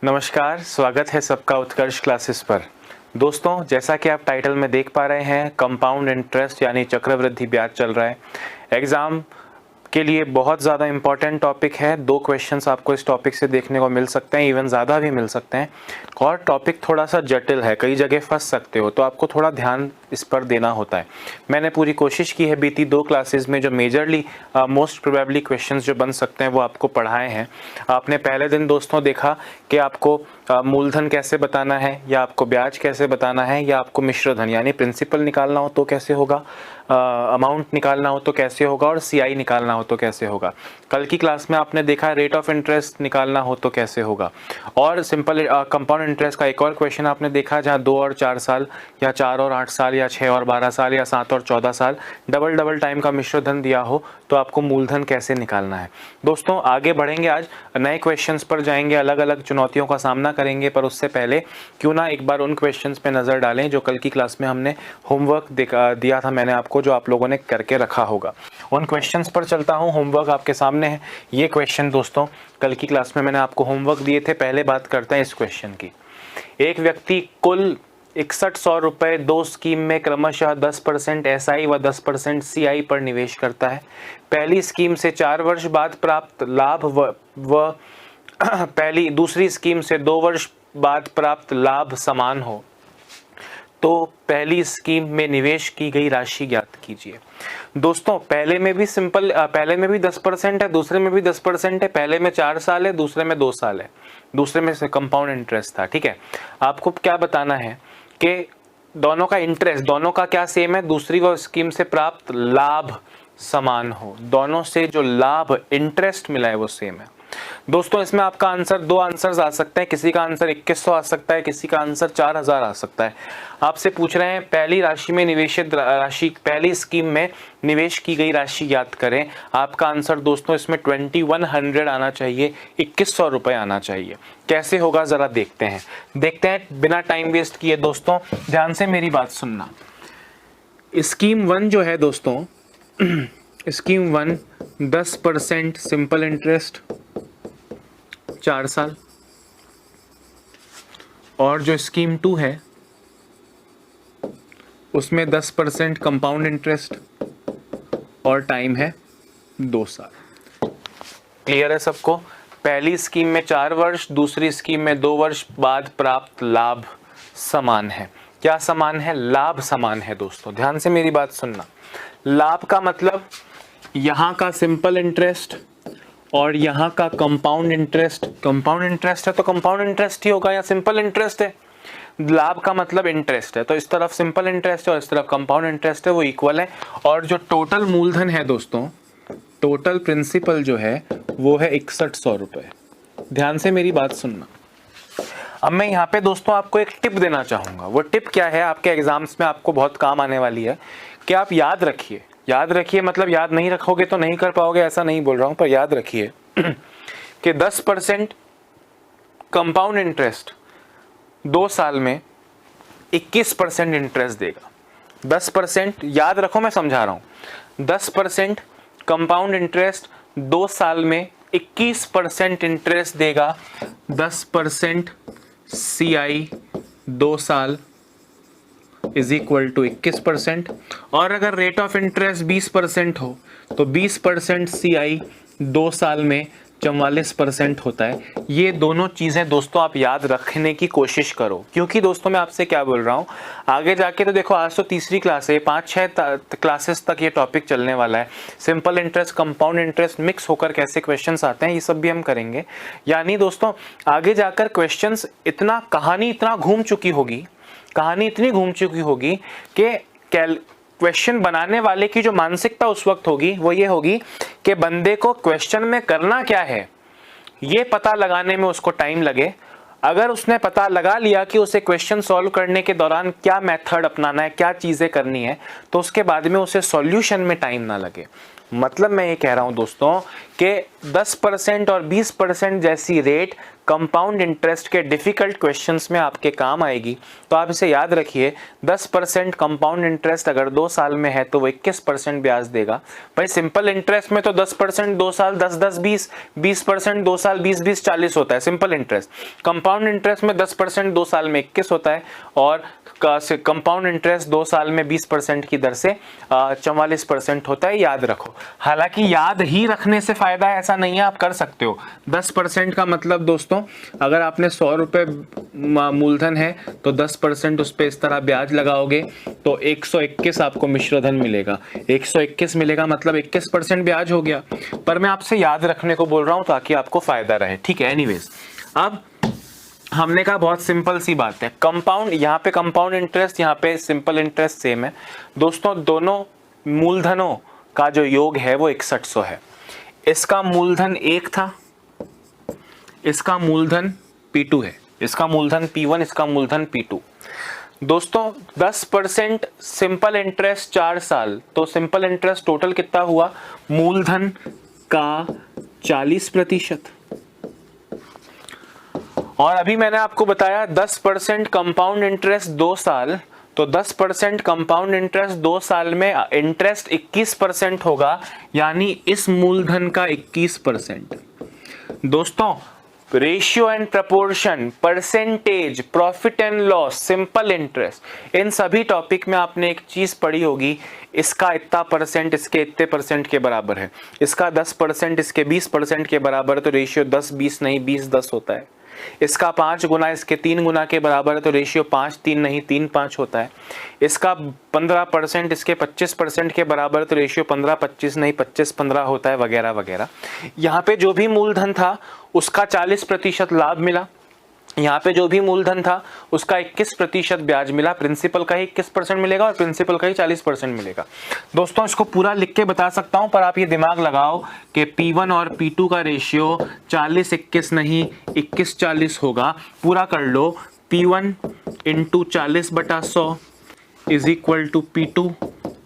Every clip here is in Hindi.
नमस्कार, स्वागत है सबका उत्कर्ष क्लासेस पर। दोस्तों, जैसा कि आप टाइटल में देख पा रहे हैं, कंपाउंड इंटरेस्ट यानी चक्रवृद्धि ब्याज चल रहा है। एग्ज़ाम के लिए बहुत ज़्यादा इम्पॉर्टेंट टॉपिक है। 2 क्वेश्चंस आपको इस टॉपिक से देखने को मिल सकते हैं, इवन ज़्यादा भी मिल सकते हैं। और टॉपिक थोड़ा सा जटिल है, कई जगह फंस सकते हो, तो आपको थोड़ा ध्यान इस पर देना होता है। मैंने पूरी कोशिश की है बीती 2 क्लासेस में जो मेजरली मोस्ट प्रोबेबली क्वेश्चंस जो बन सकते हैं वो आपको पढ़ाए हैं। आपने पहले दिन दोस्तों देखा कि आपको मूलधन कैसे बताना है, या आपको ब्याज कैसे बताना है, या आपको मिश्र धन यानी प्रिंसिपल निकालना हो तो कैसे होगा, अमाउंट निकालना हो तो कैसे होगा, और सीआई निकालना हो तो कैसे होगा। कल की क्लास में आपने देखा रेट ऑफ इंटरेस्ट निकालना हो तो कैसे होगा। और सिंपल कंपाउंड इंटरेस्ट का एक और क्वेश्चन आपने देखा जहां 2 और 4 साल, या 4 और 8 साल, या 6 और 12 साल, या 7 और 14 साल डबल टाइम का मिश्र धन दिया हो तो आपको मूलधन कैसे निकालना है। दोस्तों, आगे बढ़ेंगे, आज नए क्वेश्चंस पर जाएंगे, अलग अलग चुनौतियों का सामना करेंगे। पर उससे पहले क्यों ना एक बार उन क्वेश्चंस पे नज़र डालें जो कल की क्लास में हमने होमवर्क दिया था मैंने आपको, जो आप लोगों ने करके रखा होगा। उन क्वेश्चंस पर चलता हूं। होमवर्क आपके सामने है। ये क्वेश्चन दोस्तों कल की क्लास में मैंने आपको होमवर्क दिए थे। पहले बात करते हैं इस क्वेश्चन की। एक व्यक्ति कुल 6100 रुपये 2 स्कीम में क्रमशः 10% एसआई व 10% सीआई पर निवेश करता है। पहली स्कीम से 4 वर्ष बाद प्राप्त लाभ व दूसरी स्कीम से 2 वर्ष बाद प्राप्त लाभ समान हो तो पहली स्कीम में निवेश की गई राशि ज्ञात कीजिए। दोस्तों, पहले में भी 10% है, दूसरे में भी 10% है। पहले में 4 साल है, दूसरे में 2 साल है। दूसरे में से कंपाउंड इंटरेस्ट था। ठीक है, आपको क्या बताना है कि दोनों का इंटरेस्ट, दोनों का क्या सेम है, दूसरी वो स्कीम से प्राप्त लाभ समान हो। दोनों से जो लाभ इंटरेस्ट मिला है वो सेम है। दोस्तों, इसमें आपका आंसर 2 आंसर्स आ सकते हैं। किसी का आंसर 2100 आ सकता है, किसी का आंसर 4000 आ सकता है। आपसे पूछ रहे हैं पहली राशि में निवेशित राशि, पहली स्कीम में निवेश की गई राशि याद करें। आपका आंसर दोस्तों इसमें 2100 आना चाहिए, 2100 रुपये आना चाहिए। कैसे होगा जरा देखते हैं बिना टाइम वेस्ट किए। दोस्तों, ध्यान से मेरी बात सुनना। स्कीम 1 जो है दोस्तों, स्कीम 1 10% सिंपल इंटरेस्ट 4 साल, और जो स्कीम 2 है उसमें 10% कंपाउंड इंटरेस्ट और टाइम है 2 साल। क्लियर है सबको? पहली स्कीम में 4 वर्ष, दूसरी स्कीम में 2 वर्ष बाद प्राप्त लाभ समान है। क्या समान है? लाभ समान है। दोस्तों, ध्यान से मेरी बात सुनना। लाभ का मतलब यहां का सिंपल इंटरेस्ट और यहाँ का कंपाउंड इंटरेस्ट। कंपाउंड इंटरेस्ट है तो कंपाउंड इंटरेस्ट ही होगा, या सिंपल इंटरेस्ट है। लाभ का मतलब इंटरेस्ट है, तो इस तरफ सिंपल इंटरेस्ट है और इस तरफ कंपाउंड इंटरेस्ट है, वो इक्वल है। और जो टोटल मूलधन है दोस्तों, टोटल प्रिंसिपल जो है वो है 6100 रुपये। ध्यान से मेरी बात सुनना। अब मैं यहाँ पे दोस्तों आपको एक टिप देना चाहूंगा। वो टिप क्या है, आपके एग्जाम्स में आपको बहुत काम आने वाली है, कि आप याद रखिए। याद रखिए मतलब याद नहीं रखोगे तो नहीं कर पाओगे, ऐसा नहीं बोल रहा हूं, पर याद रखिए कि 10% कंपाउंड इंटरेस्ट 2 साल में 21% इंटरेस्ट देगा। 10% याद रखो, मैं समझा रहा हूं। 10% कंपाउंड इंटरेस्ट 2 साल में 21% इंटरेस्ट देगा। 10% सीआई 2 साल इज इक्वल टू 21%। और अगर रेट ऑफ इंटरेस्ट 20% हो तो 20% सीआई 2 साल में 44% होता है। ये दोनों चीजें दोस्तों आप याद रखने की कोशिश करो, क्योंकि दोस्तों मैं आपसे क्या बोल रहा हूं, आगे जाके तो देखो, आज तो तीसरी क्लास है, 5-6 क्लासेस तक ये टॉपिक चलने वाला है। Simple interest, compound interest mix होकर कैसे क्वेश्चंस आते हैं, ये सब भी हम करेंगे। यानी दोस्तों आगे जाकर क्वेश्चंस कहानी इतना घूम चुकी होगी कि क्वेश्चन बनाने वाले की जो मानसिकता उस वक्त होगी वो ये होगी कि बंदे को क्वेश्चन में करना क्या है ये पता लगाने में उसको टाइम लगे। अगर उसने पता लगा लिया कि उसे क्वेश्चन सॉल्व करने के दौरान क्या मेथड अपनाना है, क्या चीजें करनी है, तो उसके बाद में उसे सॉल्यूशन में टाइम ना लगे। मतलब मैं ये कह रहा हूं दोस्तों कि 10% और 20% जैसी रेट कंपाउंड इंटरेस्ट के डिफिकल्ट क्वेश्चंस में आपके काम आएगी। तो आप इसे याद रखिए, 10% कंपाउंड इंटरेस्ट अगर 2 साल में है तो वो 21% ब्याज देगा। भाई सिंपल इंटरेस्ट में तो 10% 2 साल 10-10 20, 20% 2 साल 20-20 40 होता है सिंपल इंटरेस्ट। कंपाउंड इंटरेस्ट में 10% 2 साल में 21 होता है और कंपाउंड इंटरेस्ट 2 साल में 20% की दर से 44% होता है, याद रखो। हालांकि याद ही रखने से फायदा है ऐसा नहीं है, आप कर सकते हो। 10% का मतलब दोस्तों, अगर आपने 100 रुपए मूलधन है तो 10% उस पर इस तरह ब्याज लगाओगे तो 121 आपको मिश्रधन मिलेगा। 121 मिलेगा मतलब 21% ब्याज हो गया। पर मैं आपसे याद रखने को बोल रहा हूं ताकि आपको फायदा रहे, ठीक है। एनीवेज, अब हमने कहा बहुत सिंपल सी बात है, कंपाउंड, यहाँ पे कंपाउंड इंटरेस्ट, यहाँ पे सिंपल इंटरेस्ट सेम है दोस्तों। दोनों मूलधनों का जो योग है वो 6100 है। इसका मूलधन 1 था, इसका मूलधन P2 है, इसका मूलधन P1, इसका मूलधन P2। दोस्तों 10% सिंपल इंटरेस्ट 4 साल, तो सिंपल इंटरेस्ट टोटल कितना हुआ, मूलधन का 40%। और अभी मैंने आपको बताया 10% कंपाउंड इंटरेस्ट 2 साल, तो 10% कंपाउंड इंटरेस्ट 2 साल में इंटरेस्ट 21% होगा, यानी इस मूलधन का 21%। दोस्तों ratio and proportion, percentage, profit and loss, simple interest, इन सभी टॉपिक में आपने एक चीज पढ़ी होगी, इसका इतना परसेंट इसके इतने परसेंट के बराबर है, इसका 10% इसके 20% के बराबर, तो रेशियो 10-20 नहीं 20-10 होता है। इसका 5 गुना इसके 3 गुना के बराबर है तो रेशियो 5-3 नहीं 3-5 होता है। इसका 15% इसके 25% के बराबर तो रेशियो 15-25 नहीं 25-15 होता है, वगैरह वगैरह। यहाँ पे जो भी मूलधन था उसका 40% लाभ मिला, यहाँ पे जो भी मूलधन था उसका 21% ब्याज मिला, प्रिंसिपल का ही 21% मिलेगा और प्रिंसिपल का ही 40% मिलेगा। दोस्तों इसको पूरा लिख के बता सकता हूं, पर आप ये दिमाग लगाओ कि P1 और P2 का रेशियो 40-21 नहीं 21-40 होगा। पूरा कर लो, P1 into 40/100 is equal to P2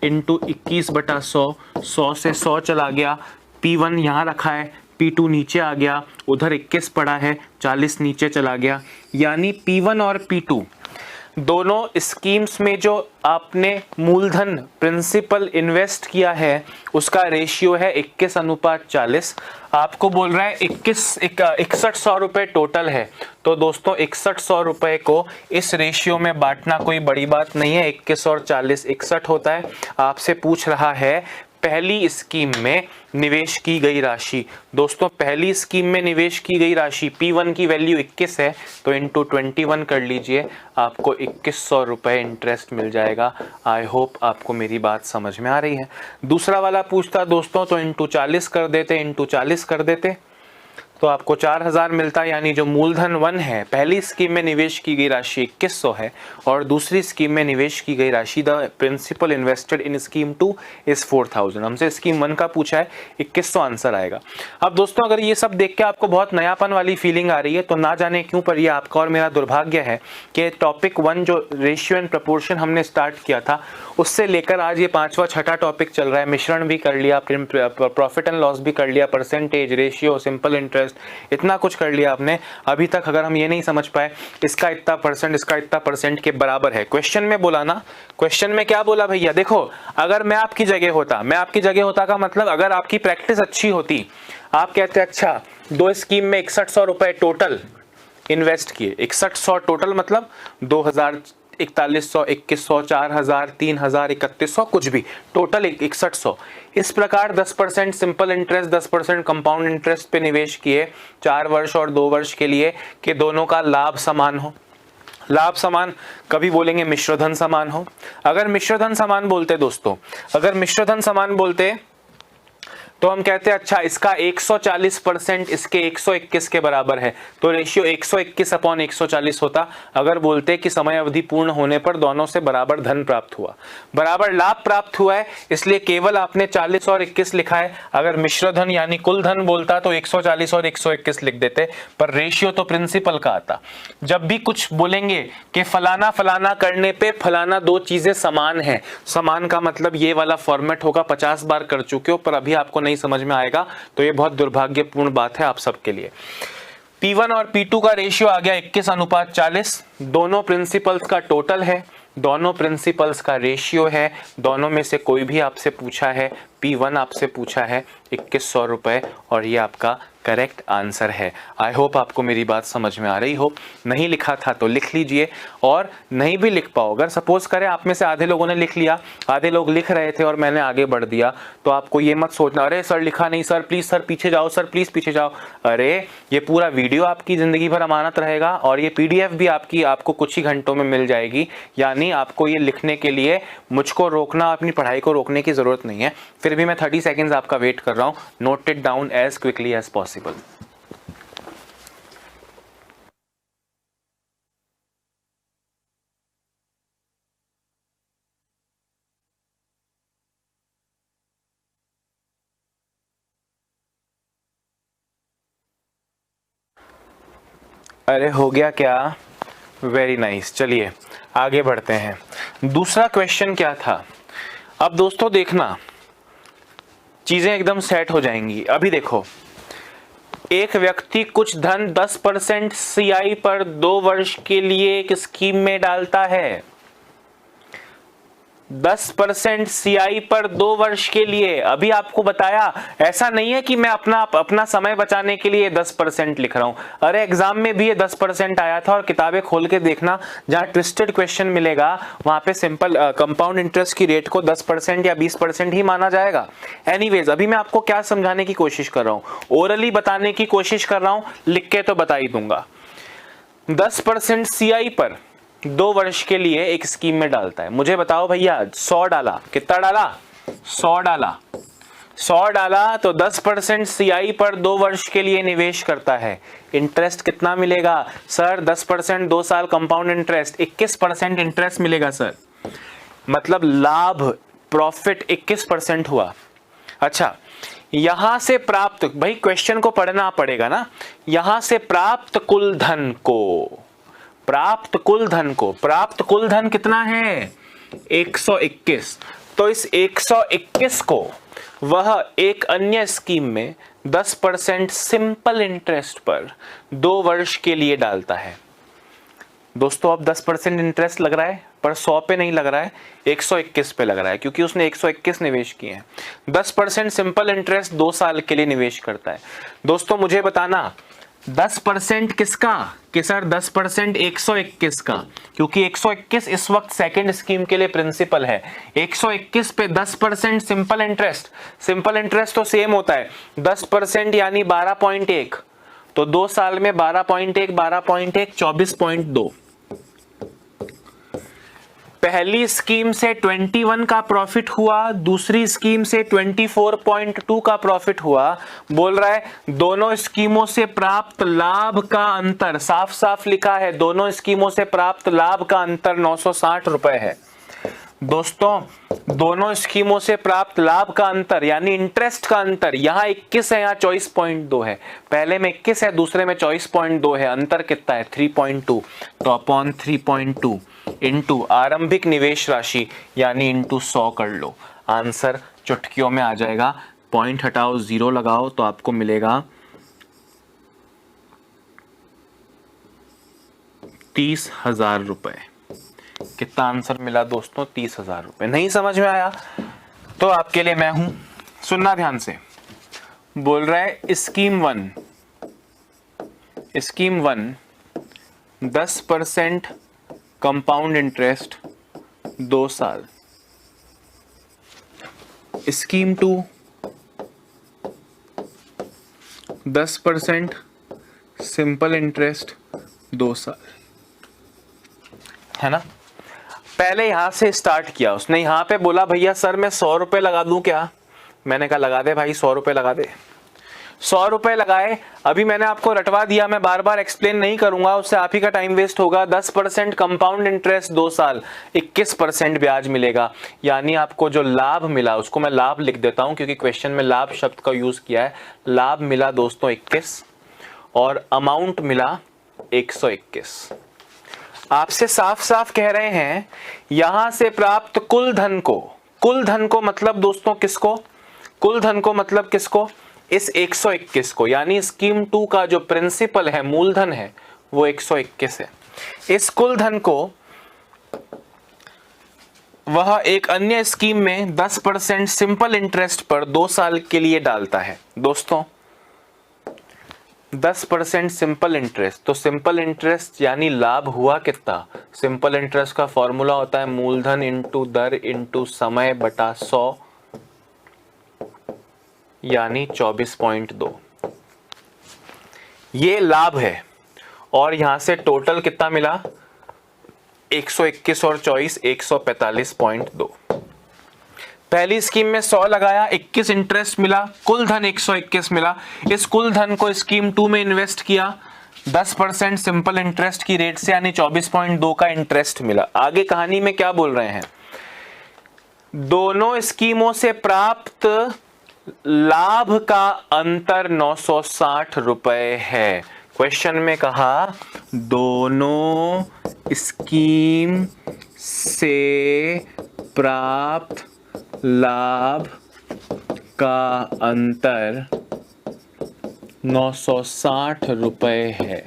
into 21/100। 100 से 100 चला गया, P1 यहाँ रखा है, P2 नीचे आ गया, उधर 21 पड़ा है, 40 नीचे चला गया, यानी P1 और P2 दोनों स्कीम्स में जो आपने मूलधन प्रिंसिपल इन्वेस्ट किया है उसका रेशियो है 21:40। आपको बोल रहा है 6100 रुपए टोटल है, तो दोस्तों 6100 रुपए को इस रेशियो में बांटना कोई बड़ी बात नहीं है। 21 और 40 61 होता है। आपसे पूछ रहा है पहली स्कीम में निवेश की गई राशि। दोस्तों पहली स्कीम में निवेश की गई राशि P1 की वैल्यू 21 है, तो इंटू 21 कर लीजिए, आपको 2100 रुपए इंटरेस्ट मिल जाएगा। आई होप आपको मेरी बात समझ में आ रही है। दूसरा वाला पूछता दोस्तों तो इंटू 40 कर देते, इंटू 40 कर देते तो आपको 4000 मिलता, यानी जो मूलधन 1 है, पहली स्कीम में निवेश की गई राशि 2100 है और दूसरी स्कीम में निवेश की गई राशि the principal invested in scheme 2 is 4000। हमसे स्कीम 1 का पूछा है, 2100 आंसर आएगा। अब दोस्तों अगर ये सब देख के आपको बहुत नयापन वाली फीलिंग आ रही है तो ना जाने क्यों, पर ये आपका और मेरा दुर्भाग्य है कि टॉपिक 1 जो रेशियो एंड प्रपोर्शन हमने स्टार्ट किया था उससे लेकर आज ये 5वां 6ठा टॉपिक चल रहा है। मिश्रण भी कर लिया, प्रॉफिट एंड लॉस भी कर लिया, परसेंटेज, रेशियो, सिंपल इंटरेस्ट, इतना कुछ कर लिया आपने। अभी तक अगर हम ये नहीं समझ पाए इसका इतना परसेंट इसका इतना परसेंट के बराबर है। क्वेश्चन में बोला ना, क्वेश्चन में क्या बोला भैया, देखो अगर मैं आपकी जगह होता का मतलब अगर आपकी प्रैक्टिस अच्छी होती, आप कहते अच्छा 2 स्कीम में 6100 रुपए टोटल इन्वेस्ट किए, 6100 टोटल मतलब 2000 4100 2100 4000 3000 3100 कुछ भी, टोटल 6100। इस प्रकार 10% सिंपल इंटरेस्ट 10% कंपाउंड इंटरेस्ट पे निवेश किए 4 वर्ष और 2 वर्ष के लिए, कि दोनों का लाभ समान हो। लाभ समान कभी बोलेंगे मिश्रधन समान हो। अगर मिश्रधन समान बोलते दोस्तों, अगर मिश्रधन समान बोलते तो हम कहते हैं अच्छा इसका 140% इसके 121 के बराबर है, तो रेशियो 121 अपॉन 140 होता। अगर बोलते कि समय अवधि पूर्ण होने पर दोनों से बराबर धन प्राप्त हुआ, बराबर लाभ प्राप्त हुआ है, इसलिए केवल आपने 40 और 21 लिखा है। अगर मिश्र धन यानी कुल धन बोलता तो 140 और 121 लिख देते, पर रेशियो तो प्रिंसिपल का आता। जब भी कुछ बोलेंगे कि फलाना फलाना करने पे फलाना दो चीजें समान है, समान का मतलब ये वाला फॉर्मेट होगा, 50 बार कर चुके हो पर अभी आपको नहीं समझ में आएगा, तो ये बहुत दुर्भाग्यपूर्ण बात है आप सबके लिए। P1 और P2 का रेशियो आ गया 21:40, दोनों प्रिंसिपल्स का टोटल है, दोनों प्रिंसिपल्स का रेशियो है, दोनों में से कोई भी आपसे पूछा है, P1 आपसे पूछा है 2100 रुपए, और ये आपका करेक्ट आंसर है। आई होप आपको मेरी बात समझ में आ रही हो। नहीं लिखा था तो लिख लीजिए, और नहीं भी लिख पाओ, अगर सपोज करें आप में से आधे लोगों ने लिख लिया, आधे लोग लिख रहे थे और मैंने आगे बढ़ दिया, तो आपको ये मत सोचना अरे सर लिखा नहीं, सर प्लीज सर पीछे जाओ, सर प्लीज पीछे जाओ। अरे ये पूरा वीडियो आपकी जिंदगी भर अमानत रहेगा, और ये PDF भी आपको कुछ ही घंटों में मिल जाएगी। यानी आपको ये लिखने के लिए मुझको रोकना, अपनी पढ़ाई को रोकने की जरूरत नहीं है। फिर भी मैं 30 सेकेंड्स आपका वेट कर रहा हूं। Note it down as quickly as possible. अरे हो गया क्या? Very nice. चलिए आगे बढ़ते हैं। दूसरा क्वेश्चन क्या था? अब दोस्तों देखना, चीजें एकदम सेट हो जाएंगी। अभी देखो, एक व्यक्ति कुछ धन 10% CI पर 2 वर्ष के लिए एक स्कीम में डालता है। 10% CI पर 2 वर्ष के लिए। अभी आपको बताया, ऐसा नहीं है कि मैं अपना समय बचाने के लिए 10% लिख रहा हूं। अरे एग्जाम में भी ये 10% आया था, और किताबें खोल के देखना, जहां ट्विस्टेड क्वेश्चन मिलेगा वहां पे सिंपल कंपाउंड इंटरेस्ट की रेट को 10% या 20% ही माना जाएगा। एनीवेज, अभी मैं आपको क्या समझाने की कोशिश कर रहा हूं, ओरली बताने की कोशिश कर रहा हूं, लिख के तो बता ही दूंगा। 10% CI पर 2 वर्ष के लिए एक स्कीम में डालता है। मुझे बताओ भैया, 100 डाला, कितना डाला? 100 डाला। 100 डाला तो 10% CI पर 2 वर्ष के लिए निवेश करता है। इंटरेस्ट कितना मिलेगा सर? 10% 2 साल कंपाउंड इंटरेस्ट 21% इंटरेस्ट मिलेगा सर। मतलब लाभ, प्रॉफिट 21% हुआ। अच्छा, यहां से प्राप्त, भाई क्वेश्चन को पढ़ना पड़ेगा ना, यहां से प्राप्त कुल धन को, प्राप्त कुल धन कितना है? 121। तो इस 121 को वह एक अन्य स्कीम में 10% सिंपल इंटरेस्ट पर 2 वर्ष के लिए डालता है। दोस्तों अब 10% इंटरेस्ट लग रहा है, पर 100 पे नहीं लग रहा है, 121 पे लग रहा है, क्योंकि उसने 121 निवेश किए हैं। 10% सिंपल इंटरेस्ट 2 साल के लिए निवेश करता है। दोस्तों मुझे बताना, 10% किसका? कि सर 10% 121 का, क्योंकि 121 इस वक्त सेकंड स्कीम के लिए प्रिंसिपल है। 121 पे 10% सिंपल इंटरेस्ट तो सेम होता है, 10% यानी 12.1, तो 2 साल में 12.1 24.2। पहली स्कीम से 21 का प्रॉफिट हुआ, दूसरी स्कीम से 24.2 का प्रॉफिट हुआ। बोल रहा है दोनों स्कीमों से प्राप्त लाभ का अंतर, साफ साफ लिखा है, दोनों स्कीमों से प्राप्त लाभ का अंतर 960 रुपए है। दोस्तों दोनों स्कीमों से प्राप्त लाभ का अंतर यानी इंटरेस्ट का अंतर, यहां 21 है, यहां 24.2 है। पहले में 21 है, दूसरे में 24.2 है। अंतर कितना है? 3.2। तो अपॉन 3.2 इंटू आरंभिक निवेश राशि यानी इंटू 100 कर लो। आंसर चुटकियों में आ जाएगा। पॉइंट हटाओ, 0 लगाओ तो आपको मिलेगा 30,000 रुपए। कितना आंसर मिला दोस्तों? 30,000 रुपए। नहीं समझ में आया तो आपके लिए मैं हूं, सुनना ध्यान से। बोल रहा है स्कीम 1 10% कंपाउंड इंटरेस्ट 2 साल। स्कीम 2 10% सिंपल इंटरेस्ट 2 साल, है ना। पहले यहां से स्टार्ट किया उसने, यहां पे बोला भैया सर मैं 100 रुपए लगा दूं क्या? मैंने कहा लगा दे भाई, 100 रुपए लगा दे। 100 रुपए लगाए। अभी मैंने आपको रटवा दिया, मैं बार बार एक्सप्लेन नहीं करूंगा, उससे आप ही का टाइम वेस्ट होगा। 10% कंपाउंड इंटरेस्ट 2 साल, 21% ब्याज मिलेगा। यानी आपको जो लाभ मिला, उसको मैं लाभ लिख देता हूं क्योंकि क्वेश्चन में लाभ शब्द का यूज किया है। लाभ मिला दोस्तों 21 और अमाउंट मिला 121। आपसे साफ साफ कह रहे हैं यहां से प्राप्त कुल धन को मतलब दोस्तों किसको, कुल धन को मतलब किसको, इस 121 को। यानी स्कीम 2 का जो प्रिंसिपल है, मूलधन है, वो 121 है। इस कुल धन को वह एक अन्य स्कीम में 10% सिंपल इंटरेस्ट पर 2 साल के लिए डालता है। दोस्तों 10% सिंपल इंटरेस्ट, तो सिंपल इंटरेस्ट यानी लाभ हुआ कितना। सिंपल इंटरेस्ट का फॉर्मूला होता है मूलधन इंटू दर इंटू समय बटा 100, यानी 24.2। ये लाभ है। और यहां से टोटल कितना मिला, 121 और 24, 145.2। पहली स्कीम में 100 लगाया, 21 इंटरेस्ट मिला, कुल धन 121 मिला। इस कुल धन को स्कीम 2 में इन्वेस्ट किया 10% सिंपल इंटरेस्ट की रेट से, यानी 24.2 का इंटरेस्ट मिला। आगे कहानी में क्या बोल रहे हैं, दोनों स्कीमों से प्राप्त लाभ का अंतर 960 रुपए है। क्वेश्चन में कहा दोनों स्कीम से प्राप्त लाभ का अंतर 960 रुपए है।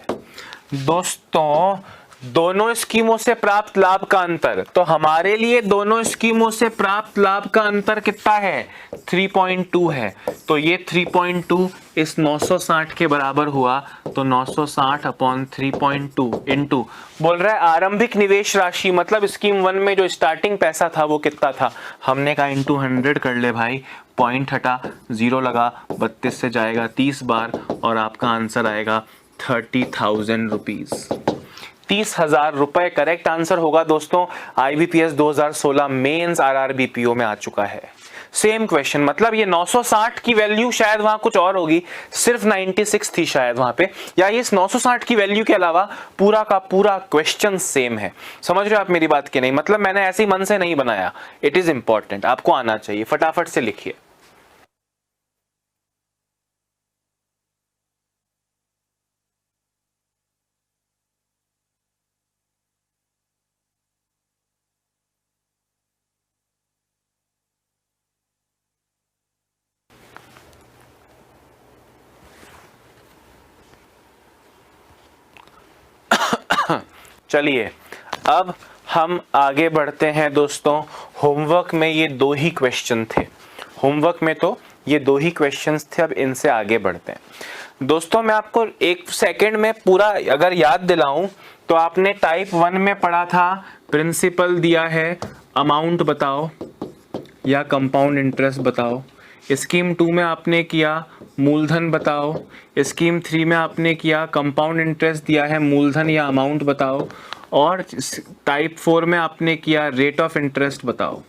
दोस्तों दोनों स्कीमों से प्राप्त लाभ का अंतर, तो हमारे लिए दोनों स्कीमों से प्राप्त लाभ का अंतर कितना है, 3.2 है। तो ये 3.2 इस 960 के बराबर हुआ, तो 960 अपॉन 3.2 इंटू बोल रहा है आरंभिक निवेश राशि, मतलब स्कीम 1 में जो स्टार्टिंग पैसा था वो कितना था। हमने कहा इंटू 100 कर ले भाई, पॉइंट हटा, 0 लगा, 32 से जाएगा 30 बार और आपका आंसर आएगा 30,000 रुपीज। 30,000 रुपए करेक्ट आंसर होगा दोस्तों। IBPS 2016 मेंस RRBPO में आ चुका है। सेम क्वेश्चन, मतलब ये 960 की वैल्यू शायद वहां कुछ और होगी, सिर्फ 96 थी शायद वहां पे, या ये इस 960 की वैल्यू के अलावा पूरा का पूरा क्वेश्चन सेम है। समझ रहे हो आप मेरी बात की नहीं, मतलब मैंने ऐसे ही मन से नहीं बनाया, इट इज इंपॉर्टेंट, आपको आना चाहिए। फटाफट से लिखिए। चलिए अब हम आगे बढ़ते हैं दोस्तों। होमवर्क में ये 2 ही क्वेश्चन थे, होमवर्क में तो ये 2 ही क्वेश्चंस थे। अब इनसे आगे बढ़ते हैं दोस्तों। मैं आपको 1 सेकंड में पूरा अगर याद दिलाऊं तो आपने टाइप 1 में पढ़ा था, प्रिंसिपल दिया है, अमाउंट बताओ या कंपाउंड इंटरेस्ट बताओ। स्कीम 2 में आपने किया मूलधन बताओ। स्कीम 3 में आपने किया कंपाउंड इंटरेस्ट दिया है, मूलधन या अमाउंट बताओ। और टाइप 4 में आपने किया रेट ऑफ इंटरेस्ट बताओ,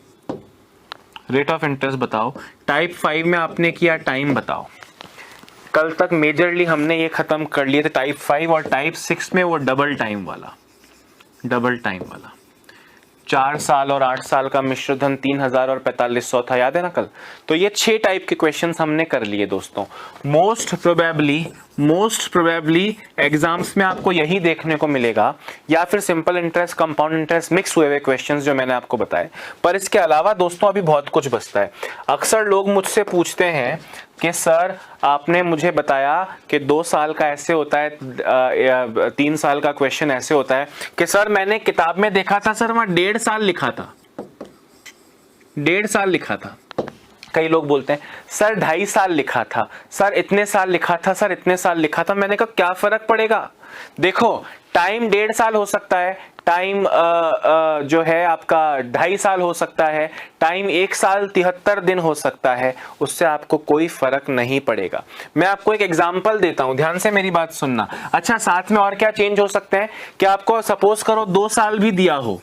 रेट ऑफ इंटरेस्ट बताओ। टाइप 5 में आपने किया टाइम बताओ। कल तक मेजरली हमने ये खत्म कर लिए थे टाइप 5, और टाइप 6 में वो डबल टाइम वाला 4 साल और 8 साल का मिश्र धन 3,000 और 4500 था, याद है ना कल। तो ये 6 टाइप के क्वेश्चंस हमने कर लिए दोस्तों। मोस्ट प्रोबेबली एग्जाम्स में आपको यही देखने को मिलेगा, या फिर simple interest compound interest mix हुए हुए क्वेश्चंस जो मैंने आपको बताए। पर इसके अलावा दोस्तों अभी बहुत कुछ बचता है। अक्सर लोग मुझसे पूछते हैं कि सर आपने मुझे बताया कि 2 साल का ऐसे होता है, 3 साल का क्वेश्चन ऐसे होता है, कि सर मैंने किताब में देखा था सर वहां 1.5 साल लिखा था, 1.5 साल लिखा था। कई लोग बोलते हैं सर 2.5 साल लिखा था, सर इतने साल लिखा था, सर इतने साल लिखा था। मैंने कहा क्या फर्क पड़ेगा, देखो टाइम 1.5 साल हो सकता है, टाइम जो है आपका 2.5 साल हो सकता है, टाइम 1 साल 73 दिन हो सकता है, उससे आपको कोई फर्क नहीं पड़ेगा। मैं आपको एक एग्जांपल देता हूं, ध्यान से मेरी बात सुनना। अच्छा साथ में और क्या चेंज हो सकते हैं कि आपको सपोज करो 2 साल भी दिया हो,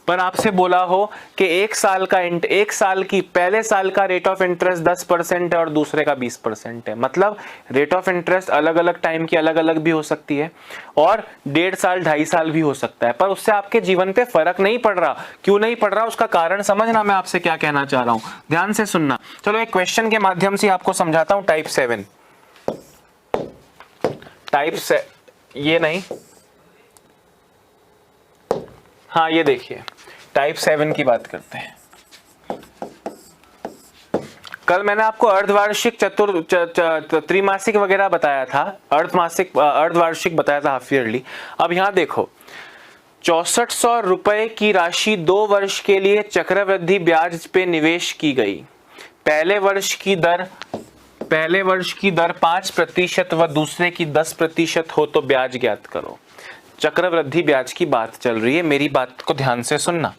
पर आपसे बोला हो कि एक साल की पहले साल का रेट ऑफ इंटरेस्ट 10% है और दूसरे का 20% है, मतलब रेट ऑफ इंटरेस्ट अलग अलग टाइम की अलग अलग भी हो सकती है और 1.5 साल 2.5 साल भी हो सकता है, पर उससे आपके जीवन पे फर्क नहीं पड़ रहा। क्यों नहीं पड़ रहा, उसका कारण समझना, मैं आपसे क्या कहना चाह रहा हूं, ध्यान से सुनना। चलो एक क्वेश्चन के माध्यम से आपको समझाता हूं। ये नहीं, हाँ ये देखिए टाइप 7 की बात करते हैं। कल मैंने आपको अर्धवार्षिक त्रिमासिक वगैरह बताया था, अर्धवार्षिक बताया था, हाफ ईयरली। अब यहां देखो 6400 रुपए की राशि 2 वर्ष के लिए चक्रवृद्धि ब्याज पे निवेश की गई। पहले वर्ष की दर 5% व दूसरे की 10% हो तो ब्याज ज्ञात करो। चक्रवृद्धि ब्याज की बात चल रही है, मेरी बात को ध्यान से सुनना।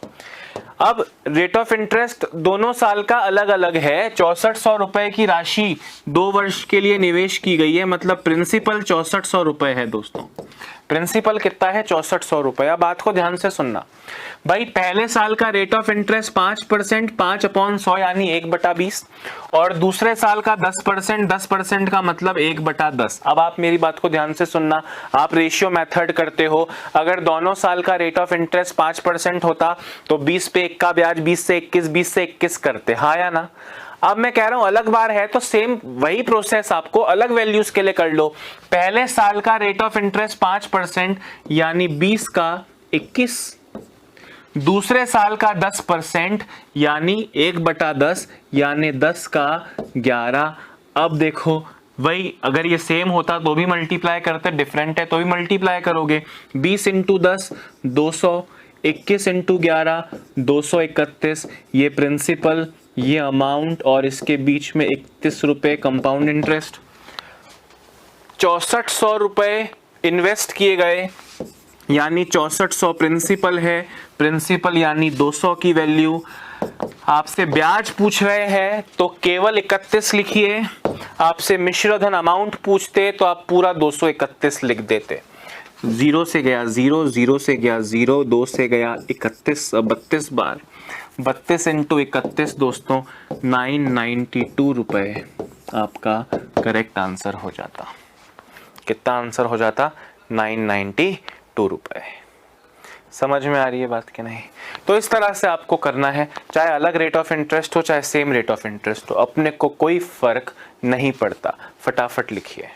अब रेट ऑफ इंटरेस्ट दोनों साल का अलग अलग है। 6400 रुपए की राशि 2 वर्ष के लिए निवेश की गई है, मतलब प्रिंसिपल 6400 रुपए है दोस्तों। प्रिंसिपल कितना है? 6400 रुपए। अब बात को ध्यान से सुनना भाई, पहले साल का रेट ऑफ इंटरेस्ट 5%, 5/100 यानी 1/20, और दूसरे साल का 10%, 10% का मतलब 1/10। अब आप मेरी बात को ध्यान से सुनना, आप रेशियो मेथड करते हो, अगर दोनों साल का रेट ऑफ इंटरेस्ट 5% होता तो 20 पे 1 का ब्याज 20 से 21, 20 से 21 करते, हाँ या ना? अब मैं कह रहा हूं अलग बार है तो सेम वही प्रोसेस आपको अलग वैल्यूज के लिए कर लो। पहले साल का रेट ऑफ इंटरेस्ट 5% यानी 20 का 21, दूसरे साल का 10% यानी 1/10 यानी 10 का 11। अब देखो वही, अगर ये सेम होता तो भी मल्टीप्लाई करते, डिफरेंट है तो भी मल्टीप्लाई करोगे। 20 × 10 200, 21 × 11 231, ये प्रिंसिपल, ये अमाउंट और इसके बीच में 31 रुपए कंपाउंड इंटरेस्ट। 6400 रुपए इन्वेस्ट किए गए यानी 6400 प्रिंसिपल है, प्रिंसिपल यानी 200 की वैल्यू। आपसे ब्याज पूछ रहे हैं तो केवल 31 लिखिए, आपसे मिश्र धन अमाउंट पूछते तो आप पूरा 231 लिख देते। 0 से गया 0, 0 से गया 0, 2 से गया 31, 32 बार 32 × 31 दोस्तों 992 रुपए आपका करेक्ट आंसर हो जाता। कितना आंसर हो जाता? 992 रुपए। समझ में आ रही है बात कि नहीं? तो इस तरह से आपको करना है, चाहे अलग रेट ऑफ इंटरेस्ट हो चाहे सेम रेट ऑफ इंटरेस्ट हो, अपने को कोई फर्क नहीं पड़ता। फटाफट लिखिए।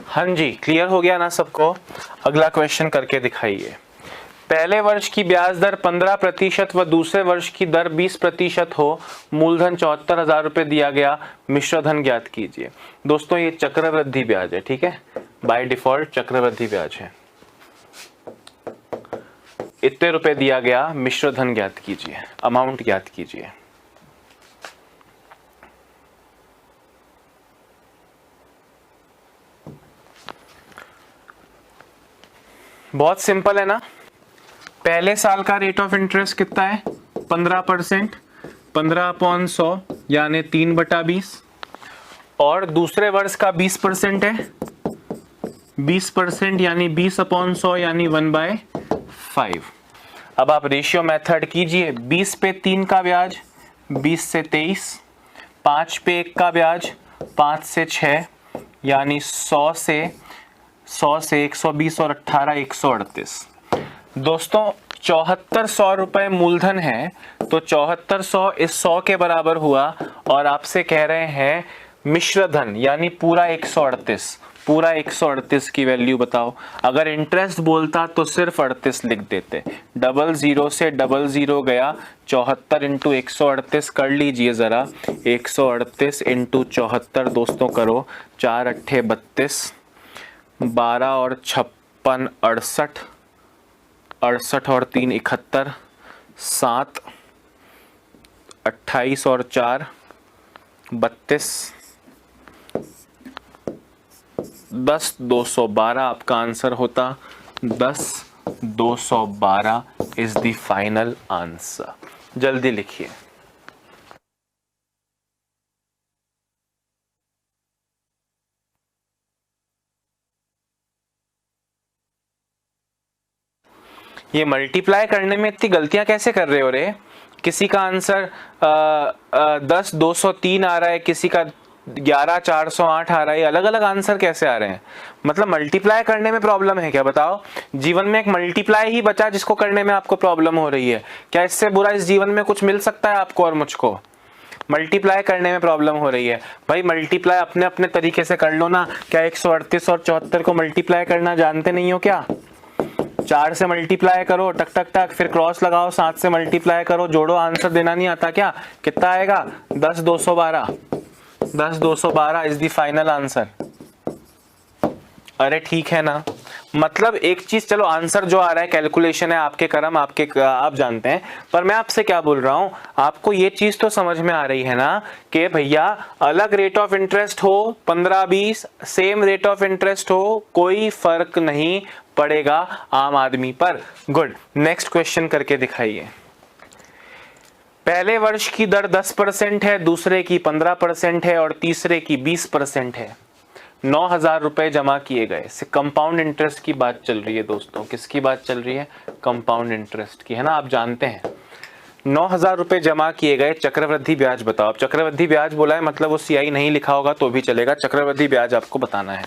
हाँ जी, क्लियर हो गया ना सबको? अगला क्वेश्चन करके दिखाइए। पहले वर्ष की ब्याज दर 15% व दूसरे वर्ष की दर 20% हो, मूलधन 74,000 रुपए दिया गया, मिश्र धन ज्ञात कीजिए। दोस्तों ये चक्रवृद्धि ब्याज है, ठीक है, बाय डिफॉल्ट चक्रवृद्धि ब्याज है। इतने रुपए दिया गया, मिश्र धन ज्ञात कीजिए, अमाउंट ज्ञात कीजिए। बहुत सिंपल है ना। पहले साल का रेट ऑफ इंटरेस्ट कितना है? 15%, 15/100 यानी 3/20, और दूसरे वर्ष का 20% है, 20% यानी 20/100 यानी 1/5। अब आप रेशियो मेथड कीजिए। 20 पे 3 का ब्याज 20 से 23, 5 पे 1 का ब्याज 5 से 6 यानी 100 से 120 और 18 138। दोस्तों 7400 रुपए मूलधन है तो 7400 इस 100 के बराबर हुआ, और आपसे कह रहे हैं मिश्र धन यानी पूरा 138, पूरा 138 की वैल्यू बताओ। अगर इंटरेस्ट बोलता तो सिर्फ 38 लिख देते। 00 से 00 गया, 74 इंटू 138 कर लीजिए ज़रा। 138 इंटू 74 दोस्तों करो, 4 अट्ठे 32, 12 और 56 68, 68 और 3 71, 7 28 और 4 32, 10 212 आपका आंसर होता। 10 212 इज द फाइनल आंसर। जल्दी लिखिए। ये मल्टीप्लाई करने में इतनी गलतियां कैसे कर रहे हो रे? किसी का आंसर 10 203 आ रहा है, किसी का 11 408 आ रहा है। अलग अलग आंसर कैसे आ रहे हैं? मतलब मल्टीप्लाई करने में प्रॉब्लम है क्या? बताओ। जीवन में एक मल्टीप्लाई ही बचा जिसको करने में आपको प्रॉब्लम हो रही है। क्या इससे बुरा इस जीवन में कुछ मिल सकता है आपको और मुझको? मल्टीप्लाई करने में प्रॉब्लम हो रही है भाई, मल्टीप्लाई अपने अपने तरीके से कर लो ना। क्या 138 और 74 को मल्टीप्लाई करना जानते नहीं हो क्या? 4 से मल्टीप्लाई करो, टक टक टक, फिर क्रॉस लगाओ, 7 से मल्टीप्लाई करो, जोड़ो, आंसर देना नहीं आता क्या? कितना आएगा? 10 212। 10 212 इज द फाइनल आंसर। अरे ठीक है ना। मतलब एक चीज, चलो आंसर जो आ रहा है कैलकुलेशन है, आपके कर्म, आपके आप जानते हैं, पर मैं आपसे क्या बोल रहा हूं, आपको ये चीज तो समझ में आ रही है ना कि भैया अलग रेट ऑफ इंटरेस्ट हो 15-20, सेम रेट ऑफ इंटरेस्ट हो, कोई फर्क नहीं पड़ेगा आम आदमी पर। गुड। नेक्स्ट क्वेश्चन करके दिखाइए। पहले वर्ष की दर 10% है, दूसरे की 15% है और तीसरे की 20% है। 9,000 रुपए जमा किए गए। कंपाउंड इंटरेस्ट की बात चल रही है दोस्तों। किसकी बात चल रही है? कंपाउंड इंटरेस्ट की, है ना, आप जानते हैं। 9,000 रुपए जमा किए गए, चक्रवृद्धि ब्याज बताओ। अब चक्रवृद्धि ब्याज बोला है मतलब वो सीआई नहीं लिखा होगा तो भी चलेगा, चक्रवृद्धि ब्याज आपको बताना है।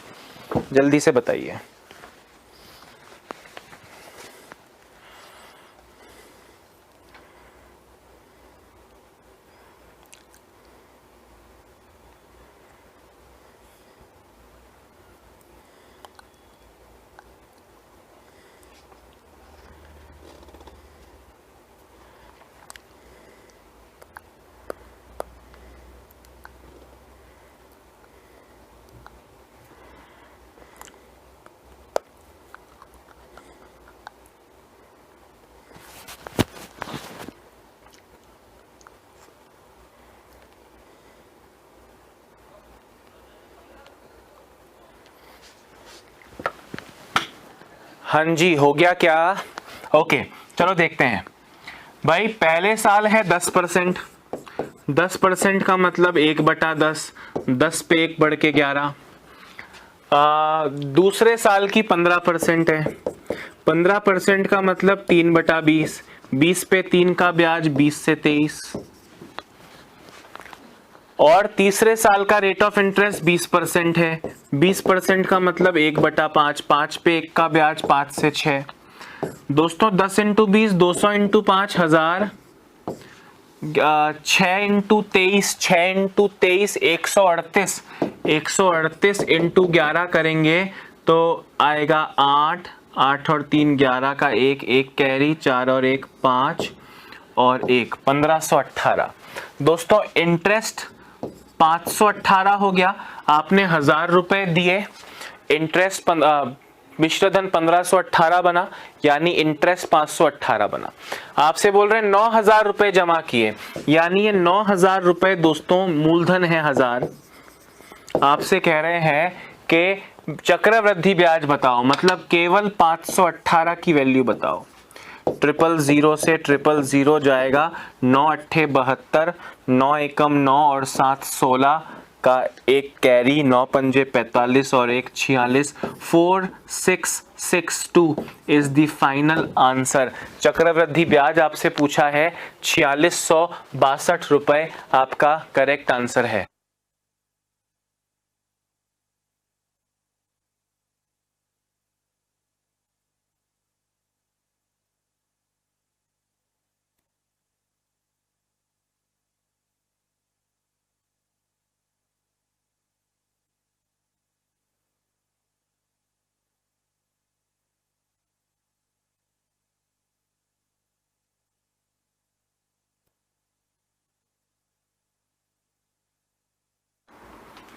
जल्दी से बताइए। हाँ जी, हो गया क्या? ओके, चलो देखते हैं भाई। पहले साल है 10%। 10% का मतलब 1/10, 10 पे 1 बढ़ के 11। दूसरे साल की 15% है। 15% का मतलब 3/20, 20 पे 3 का ब्याज 20 से 23। और तीसरे साल का रेट ऑफ इंटरेस्ट 20% है। 20% का मतलब 1/5, 5 पे 1 का ब्याज 5 से 6। दोस्तों 10 into 20 200 into 5 1000, 6 into 23, 6 into 23 138, 138 into 11 करेंगे तो आएगा 8, 8 और 3 11 का 1, 1 कैरी, 4 और 1 5 और 1 1518। दोस्तों इंटरेस्ट 518 हो गया। आपने 1,000 रुपए दिए, इंटरेस्ट मिश्र धन 1518 बना, यानी इंटरेस्ट 518 बना। आपसे बोल रहे हैं 9,000 रुपए जमा किए, यानी ये 9,000 रुपए दोस्तों मूलधन है 1,000। आपसे कह रहे हैं कि चक्रवृद्धि ब्याज बताओ, मतलब केवल 518 की वैल्यू बताओ। 000 से 000 जाएगा, 9 अट्ठे 72, 9 एकम 9 और 7 16 का 1 कैरी, 9 पंजे 45 और 1 46, 4662 इज द फाइनल आंसर। चक्रवृद्धि ब्याज आपसे पूछा है, 4662 रुपए आपका करेक्ट आंसर है।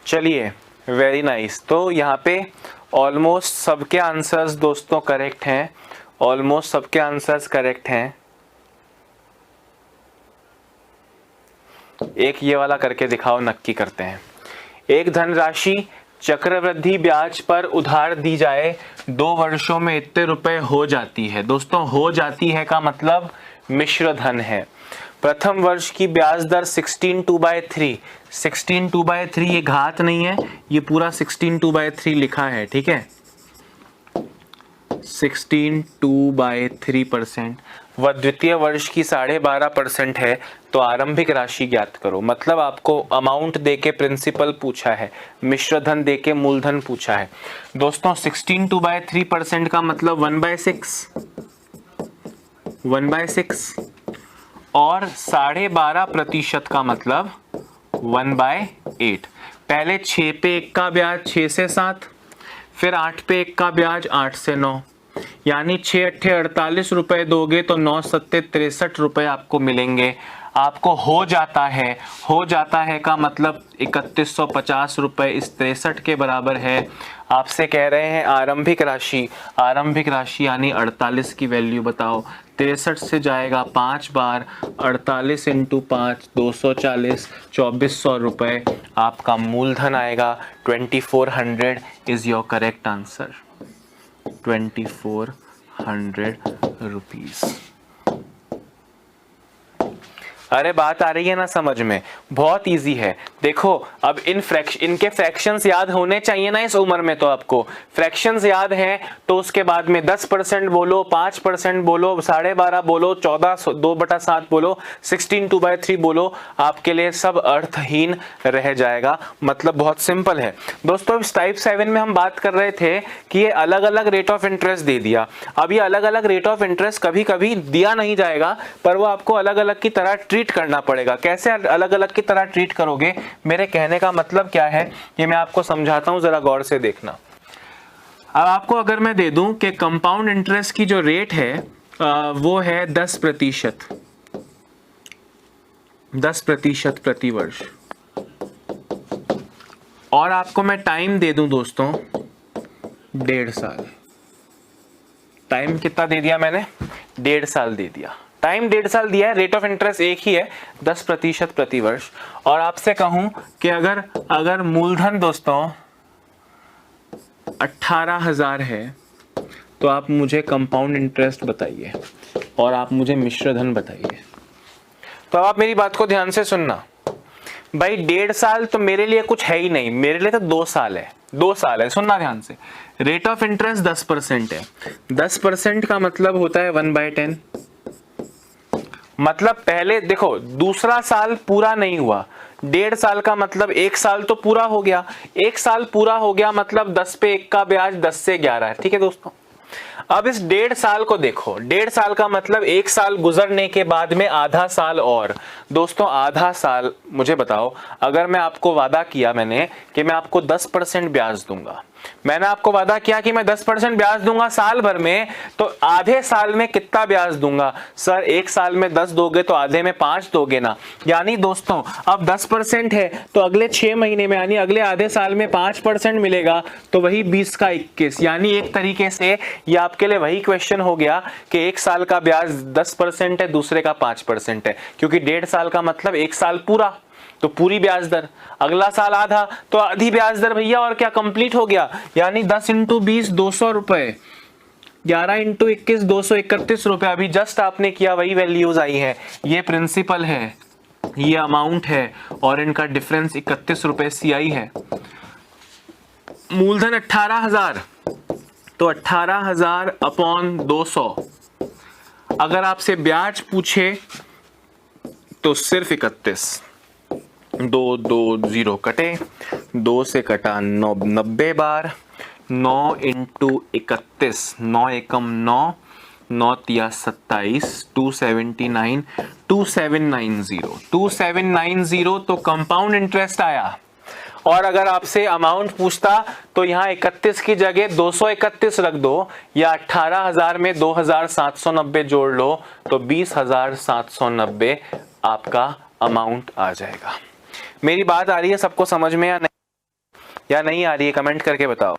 चलिए, वेरी नाइस। तो यहाँ पे ऑलमोस्ट सबके आंसर्स दोस्तों करेक्ट हैं, ऑलमोस्ट सबके आंसर्स करेक्ट हैं। एक ये वाला करके दिखाओ, नक्की करते हैं। एक धनराशि चक्रवृद्धि ब्याज पर उधार दी जाए 2 वर्षों में इतने रुपए हो जाती है। दोस्तों, हो जाती है का मतलब मिश्र धन है। प्रथम वर्ष की ब्याज दर 16/2/3, 16/2/3 ये घात नहीं है, ये पूरा 16/2/3 लिखा है, ठीक है, 16/2/3%। व द्वितीय वर्ष की 12.5% है। तो आरंभिक राशि ज्ञात करो। मतलब आपको अमाउंट देके प्रिंसिपल पूछा है, मिश्र धन देके मूलधन पूछा है। दोस्तों 16/2/3% का मतलब 1/6, 1/6 और 12.5% का मतलब 1/8। पहले 6 पे 1 का ब्याज 6 से 7, फिर 8 पे 1 का ब्याज 8 से 9, यानी 6 अट्ठे 48 रुपए दोगे तो 9 सत्ते 63 रुपए आपको मिलेंगे। आपको हो जाता है का मतलब 3150 रुपए इस 63 के बराबर है। आपसे कह रहे हैं आरंभिक राशि यानी 48 की वैल्यू बताओ। 63 से जाएगा 5 बार, 48 × 5 240, 2400 रुपए आपका मूलधन आएगा। 2400 is your correct answer, 2400 rupees. अरे बात आ रही है ना समझ में? बहुत इजी है। देखो अब इनके फ्रैक्शंस याद होने चाहिए ना इस उम्र में। तो आपको फ्रैक्शंस याद हैं तो उसके बाद में 10% बोलो, 5% बोलो, 12.5 बोलो, 14 2/7 बोलो, 16/2/3 बोलो, आपके लिए सब अर्थहीन रह जाएगा। मतलब बहुत सिंपल है दोस्तों। इस टाइप 7 में हम बात कर रहे थे कि ये अलग अलग रेट ऑफ इंटरेस्ट दे दिया। अब ये अलग अलग रेट ऑफ इंटरेस्ट कभी कभी दिया नहीं जाएगा, पर वो आपको अलग अलग की तरह ट्रीट करना पड़ेगा। कैसे अलग अलग की तरह ट्रीट करोगे, मेरे कहने का मतलब क्या है ये मैं आपको समझाता हूं, जरा गौर से देखना। अब आपको अगर मैं दे दूं कि कंपाउंड इंटरेस्ट की जो रेट है वो है 10%, 10% प्रति वर्ष, और आपको मैं टाइम दे दूं दोस्तों 1.5 साल। टाइम कितना दे दिया मैंने? 1.5 साल दे दिया। टाइम 1.5 साल दिया है, रेट ऑफ इंटरेस्ट एक ही है 10% प्रति वर्ष। और आपसे कहूं कि अगर मूलधन दोस्तों 18,000 है तो आप मुझे कंपाउंड इंटरेस्ट बताइए और आप मुझे मिश्र धन बताइए। तो आप मेरी बात को ध्यान से सुनना भाई। 1.5 साल तो मेरे लिए कुछ है ही नहीं, मेरे लिए तो 2 साल है, 2 साल है। सुनना ध्यान से। रेट ऑफ इंटरेस्ट 10% है, 10% का मतलब होता है 1/10। मतलब पहले देखो दूसरा साल पूरा नहीं हुआ, 1.5 साल का मतलब 1 साल तो पूरा हो गया। 1 साल पूरा हो गया मतलब 10 पे 1 का ब्याज 10 से 11 है, ठीक है दोस्तों। अब इस 1.5 साल को देखो, 1.5 साल का मतलब 1 साल गुजरने के बाद में आधा साल और। दोस्तों आधा साल, मुझे बताओ, अगर मैं आपको वादा किया मैंने कि मैं आपको 10% ब्याज दूंगा, मैंने आपको वादा किया कि मैं 10% ब्याज दूंगा साल भर में, तो आधे साल में कितना ब्याज दूंगा? सर 1 साल में 10 दोगे तो आधे में 5 दोगे ना। यानी दोस्तों अब 10% है तो अगले 6 महीने में यानी अगले आधे साल में 5% मिलेगा, तो वही 20 का 21। यानी एक तरीके से ये आपके लिए वही क्वेश्चन हो गया कि 1 साल का ब्याज 10% है, दूसरे का 5% है, क्योंकि 1.5 साल का मतलब 1 साल पूरा, तो पूरी ब्याज दर, अगला साल आधा तो आधी ब्याज दर भैया, और क्या कंप्लीट हो गया। यानी 10 × 20 200 रुपए, 11 × 21 231 रुपए। अभी जस्ट आपने किया वही वैल्यूज आई है। ये प्रिंसिपल है, ये अमाउंट है, और इनका डिफरेंस 31 रुपए CI है। मूलधन 18,000, तो 18,000 / 200। अगर आपसे ब्याज पूछे तो सिर्फ 31, 2 2 0 कटे, 2 से कटा 90 बार, 9 × 31, 9 एकम 9, 9 तिया 27, 279, 2790 तो कंपाउंड इंटरेस्ट आया। और अगर आपसे अमाउंट पूछता तो यहाँ 31 की जगह 231 रख दो, या 18,000 में 2,790 जोड़ लो, तो 20,790 आपका अमाउंट आ जाएगा। मेरी बात आ रही है सबको समझ में या नहीं? या नहीं आ रही है? कमेंट करके बताओ।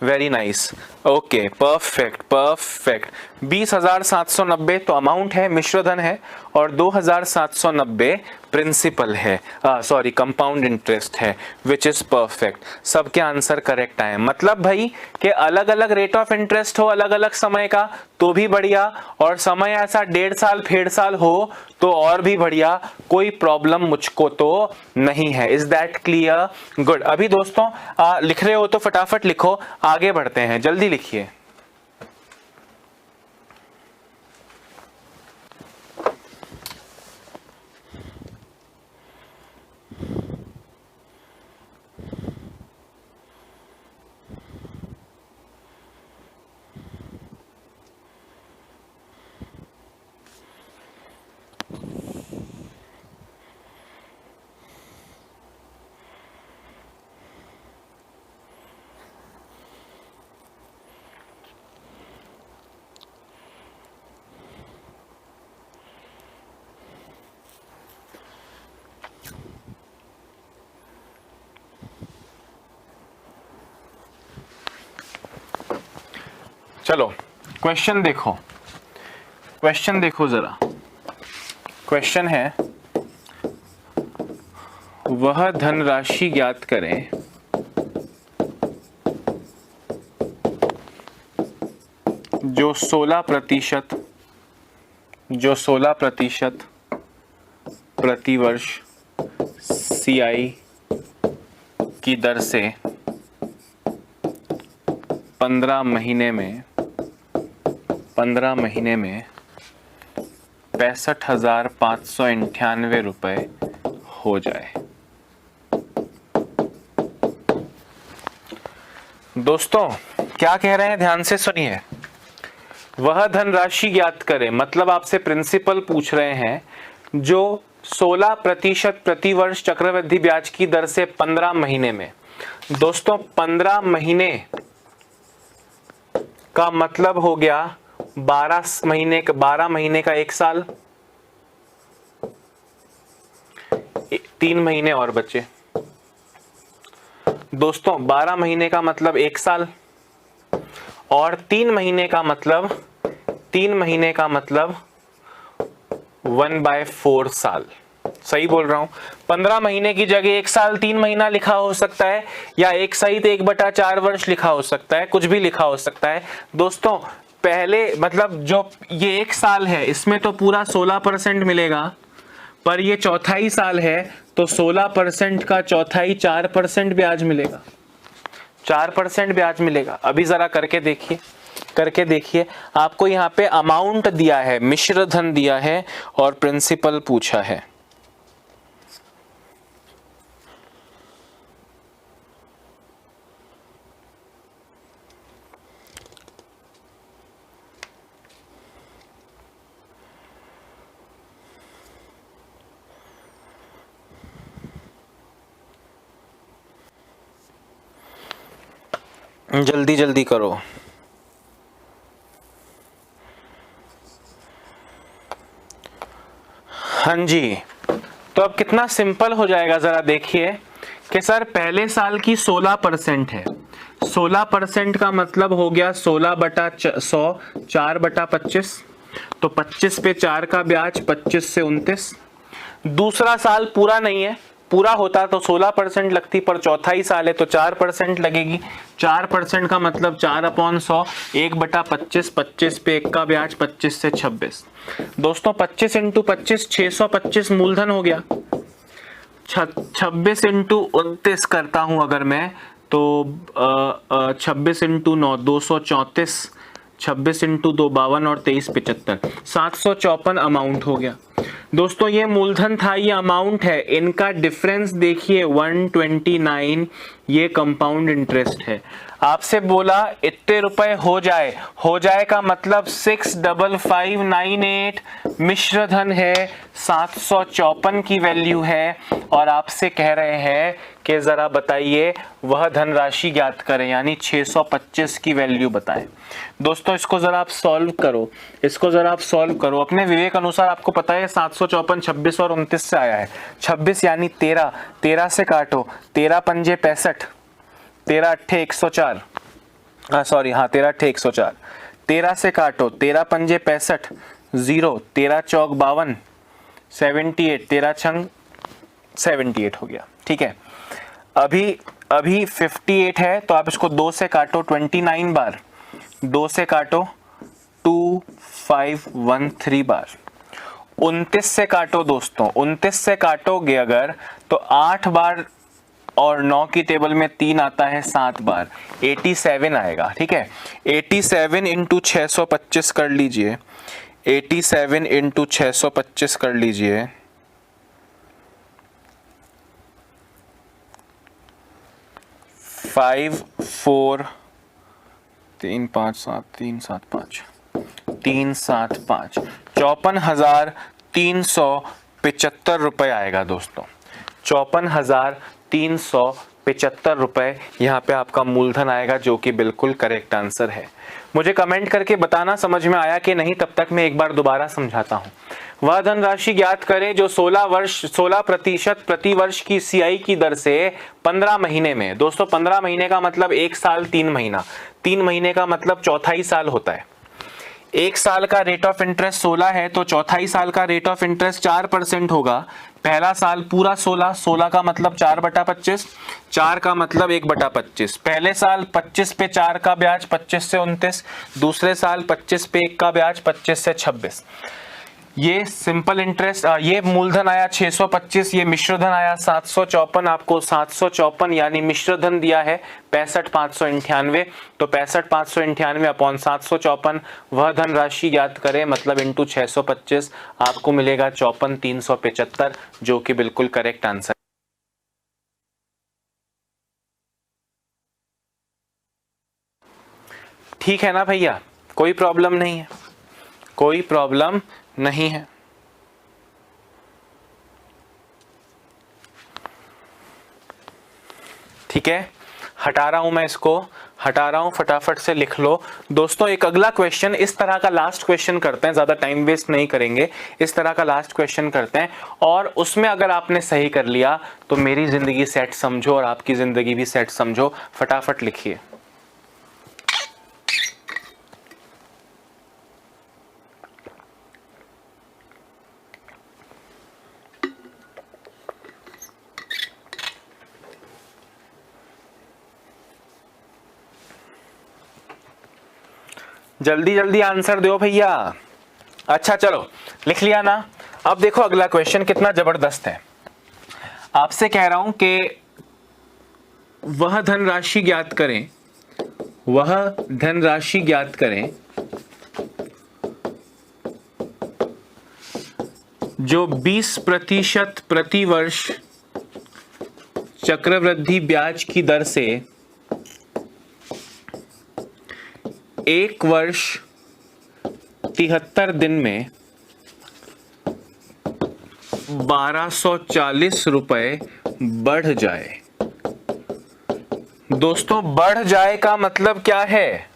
Very nice, okay, perfect perfect. 20,790 तो अमाउंट है, मिश्र धन है, और 2,790 प्रिंसिपल है, सॉरी कंपाउंड इंटरेस्ट है, विच इज परफेक्ट। सबके आंसर करेक्ट आए। मतलब भाई कि अलग अलग रेट ऑफ इंटरेस्ट हो अलग अलग समय का तो भी बढ़िया, और समय ऐसा 1.5 साल 1.5 साल हो तो और भी बढ़िया, कोई प्रॉब्लम मुझको तो नहीं है। Is that clear? गुड। अभी दोस्तों लिख रहे हो तो फटाफट लिखो, आगे बढ़ते हैं, जल्दी लिखिए। चलो क्वेश्चन देखो, क्वेश्चन देखो जरा। क्वेश्चन है, वह धनराशि ज्ञात करें जो 16% प्रतिवर्ष CI की दर से 15 महीने में 65,598 रुपए हो जाए। दोस्तों क्या कह रहे हैं, ध्यान से सुनिए। वह धनराशि ज्ञात करें, मतलब आपसे प्रिंसिपल पूछ रहे हैं जो 16% प्रतिवर्ष चक्रवृद्धि ब्याज की दर से 15 महीने में। दोस्तों 15 महीने का मतलब हो गया 12 महीने का 1 साल, 3 महीने और बचे। दोस्तों 12 महीने का मतलब 1 साल, और 3 महीने का मतलब 1/4 साल। सही बोल रहा हूं? 15 महीने की जगह 1 साल 3 महीना लिखा हो सकता है, या 1 सहित 1/4 वर्ष लिखा हो सकता है, कुछ भी लिखा हो सकता है। दोस्तों पहले मतलब जो ये 1 साल है इसमें तो पूरा 16% मिलेगा, पर ये चौथाई साल है तो 16% का चौथाई 4% ब्याज मिलेगा, 4% ब्याज मिलेगा। अभी जरा करके देखिए, आपको यहाँ पे अमाउंट दिया है, मिश्र धन दिया है, और प्रिंसिपल पूछा है। जल्दी जल्दी करो। हाँ जी, तो अब कितना सिंपल हो जाएगा, जरा देखिए कि सर पहले साल की 16% है, 16% का मतलब हो गया 16/100, 4/25, तो 25 पे 4 का ब्याज 25 से 29। दूसरा साल पूरा नहीं है, पूरा होता तो 16% लगती, पर चौथाई साल है तो 4% लगेगी। 4% का मतलब 4/100, 1/25, 25 पे 1 का ब्याज 25 से 26। दोस्तों 25 × 25 625 मूलधन हो गया। 26 × 29 करता हूं अगर मैं, तो 26 × 9 234, 26 × 2 52 और 23 75, 754 अमाउंट हो गया। दोस्तों ये मूलधन था, ये अमाउंट है, इनका डिफरेंस देखिए 129, ये कंपाउंड इंटरेस्ट है। आपसे बोला इतने रुपए हो जाए का मतलब 65598 मिश्र धन है, 754 की वैल्यू है, और आपसे कह रहे हैं कि जरा बताइए वह धनराशि ज्ञात करें, यानी 625 की वैल्यू बताएं। दोस्तों इसको जरा आप सॉल्व करो, अपने विवेक अनुसार। आपको पता है 754 26 और 29 से आया है। 26 यानी 13, 13 से काटो, 13 पंजे 65, 13 अट्ठे 104, सॉरी हाँ 13 अट्ठे 104, 13 से काटो, 13 पंजे 65, 0, 13 चौक 52, 78, 13 छंग 78 हो गया। ठीक है, अभी 58 है तो आप इसको 2 से काटो 29 बार, 2 से काटो 2513 बार। 29 से काटो दोस्तों, 29 से काटोगे अगर तो 8 बार, और 9 की टेबल में 3 आता है 7 बार, 87 आएगा। ठीक है, 87 इंटू 625 कर लीजिए, 87 इंटू 625 कर लीजिए, 5 4 3 5 7 3 7 5 3 7 5 54,375 रुपए आएगा दोस्तों। 54,375 रुपए यहाँ पे आपका मूलधन आएगा, जो कि बिल्कुल करेक्ट आंसर है। मुझे कमेंट करके बताना समझ में आया कि नहीं, तब तक मैं एक बार दोबारा समझाता हूँ। वह धनराशि ज्ञात करें जो 16% प्रति वर्ष की सीआई की दर से 15 महीने में। दोस्तों 15 महीने का मतलब 1 साल 3 महीना, 3 महीने का मतलब चौथाई साल होता है। 1 साल का रेट ऑफ इंटरेस्ट 16 है तो चौथाई साल का रेट ऑफ इंटरेस्ट 4% होगा। पहला साल पूरा 16, 16 का मतलब 4/25, 4 का मतलब 1/25। पहले साल 25 पे 4 का ब्याज 25 से 29, दूसरे साल 25 पे 1 का ब्याज 25 से 26। ये सिंपल इंटरेस्ट, ये मूलधन आया 625, ये मिश्र धन आया 754। आपको 754 यानी मिश्र धन दिया है 65,598, तो 65,598 अपॉन 754 वह धन राशि ज्ञात करें, मतलब इंटू 625, आपको मिलेगा 54,375, जो कि बिल्कुल करेक्ट आंसर। ठीक है ना भैया, कोई प्रॉब्लम नहीं है, कोई प्रॉब्लम नहीं है। ठीक है, हटा रहा हूं मैं इसको, हटा रहा हूं, फटाफट से लिख लो। दोस्तों एक अगला क्वेश्चन, इस तरह का लास्ट क्वेश्चन करते हैं, ज्यादा टाइम वेस्ट नहीं करेंगे, इस तरह का लास्ट क्वेश्चन करते हैं, और उसमें अगर आपने सही कर लिया तो मेरी जिंदगी सेट समझो और आपकी जिंदगी भी सेट समझो। फटाफट लिखिए। जल्दी जल्दी आंसर दो भैया। अच्छा चलो लिख लिया ना। अब देखो अगला क्वेश्चन कितना जबरदस्त है। आपसे कह रहा हूं कि वह धनराशि ज्ञात करें, वह धनराशि ज्ञात करें जो 20% प्रति वर्ष चक्रवृद्धि ब्याज की दर से 1 वर्ष 73 दिन में 1240 रुपए बढ़ जाए। दोस्तों बढ़ जाए का मतलब क्या है?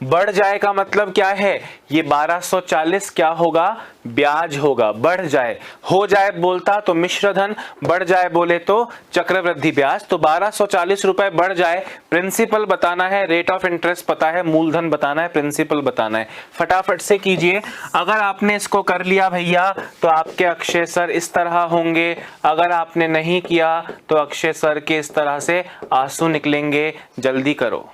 बढ़ जाए का मतलब क्या है? ये 1240 क्या होगा? ब्याज होगा। बढ़ जाए, हो जाए बोलता तो मिश्र धन, बढ़ जाए बोले तो चक्रवृद्धि ब्याज। तो 1240 रुपए बढ़ जाए, प्रिंसिपल बताना है, रेट ऑफ इंटरेस्ट पता है, मूलधन बताना है, प्रिंसिपल बताना है। फटाफट से कीजिए। अगर आपने इसको कर लिया भैया तो आपके अक्षय सर इस तरह होंगे, अगर आपने नहीं किया तो अक्षय सर के इस तरह से आंसू निकलेंगे। जल्दी करो।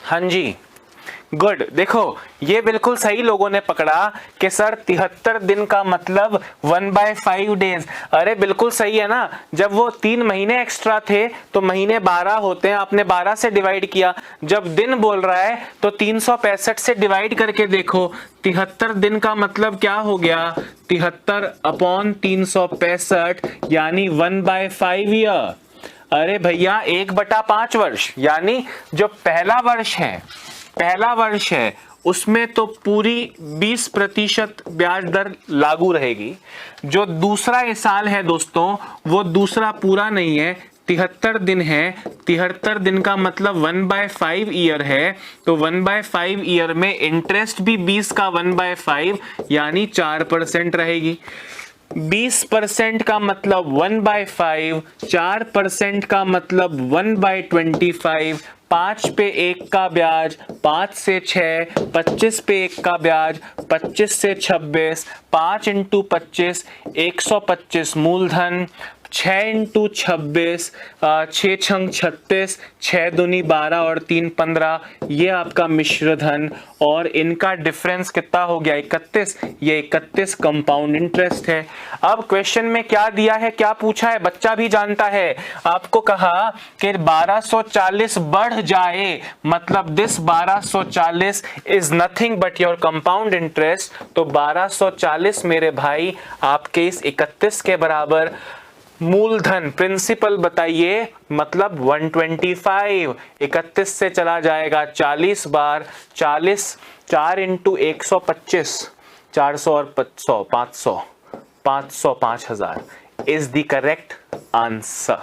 हाँ जी, गुड। देखो ये बिल्कुल सही लोगों ने पकड़ा कि सर 73 दिन का मतलब 1/5 डेज। अरे बिल्कुल सही है ना, जब वो 3 महीने एक्स्ट्रा थे तो महीने 12 होते हैं, आपने 12 से डिवाइड किया। जब दिन बोल रहा है तो 365 से डिवाइड करके देखो, 73 दिन का मतलब क्या हो गया, 73/365 यानी 1/5 ईयर। अरे भैया 1/5 वर्ष, यानी जो पहला वर्ष है उसमें तो पूरी 20% ब्याज दर लागू रहेगी। जो दूसरा ये साल है दोस्तों, वो दूसरा पूरा नहीं है, 73 दिन है। 73 दिन का मतलब 1/5 ईयर है, तो 1/5 ईयर में इंटरेस्ट भी 20 का 1/5 यानी 4% रहेगी। 20% का मतलब 1/5, 4% का मतलब 1/25, 5 पे 1 का ब्याज, 5 से 6, 25 पे 1 का ब्याज, 25 से 26, 5 इंटू 25, 125 मूलधन, 6 इंटू 26, 6 छंग 36, 6 दूनी 12 और 3 15, ये आपका मिश्र धन। और इनका डिफरेंस कितना हो गया, 31। ये 31 कंपाउंड इंटरेस्ट है। अब क्वेश्चन में क्या दिया है, क्या पूछा है, बच्चा भी जानता है। आपको कहा कि 1240 बढ़ जाए, मतलब this 1240 is nothing but your compound interest. तो 1240 मेरे भाई आपके इस 31 के बराबर मूलधन प्रिंसिपल बताइए, मतलब 125। 31 से चला जाएगा 40 बार, 40, 4 इंटू 125, 400 और 500, 500, 5000 इज द करेक्ट आंसर।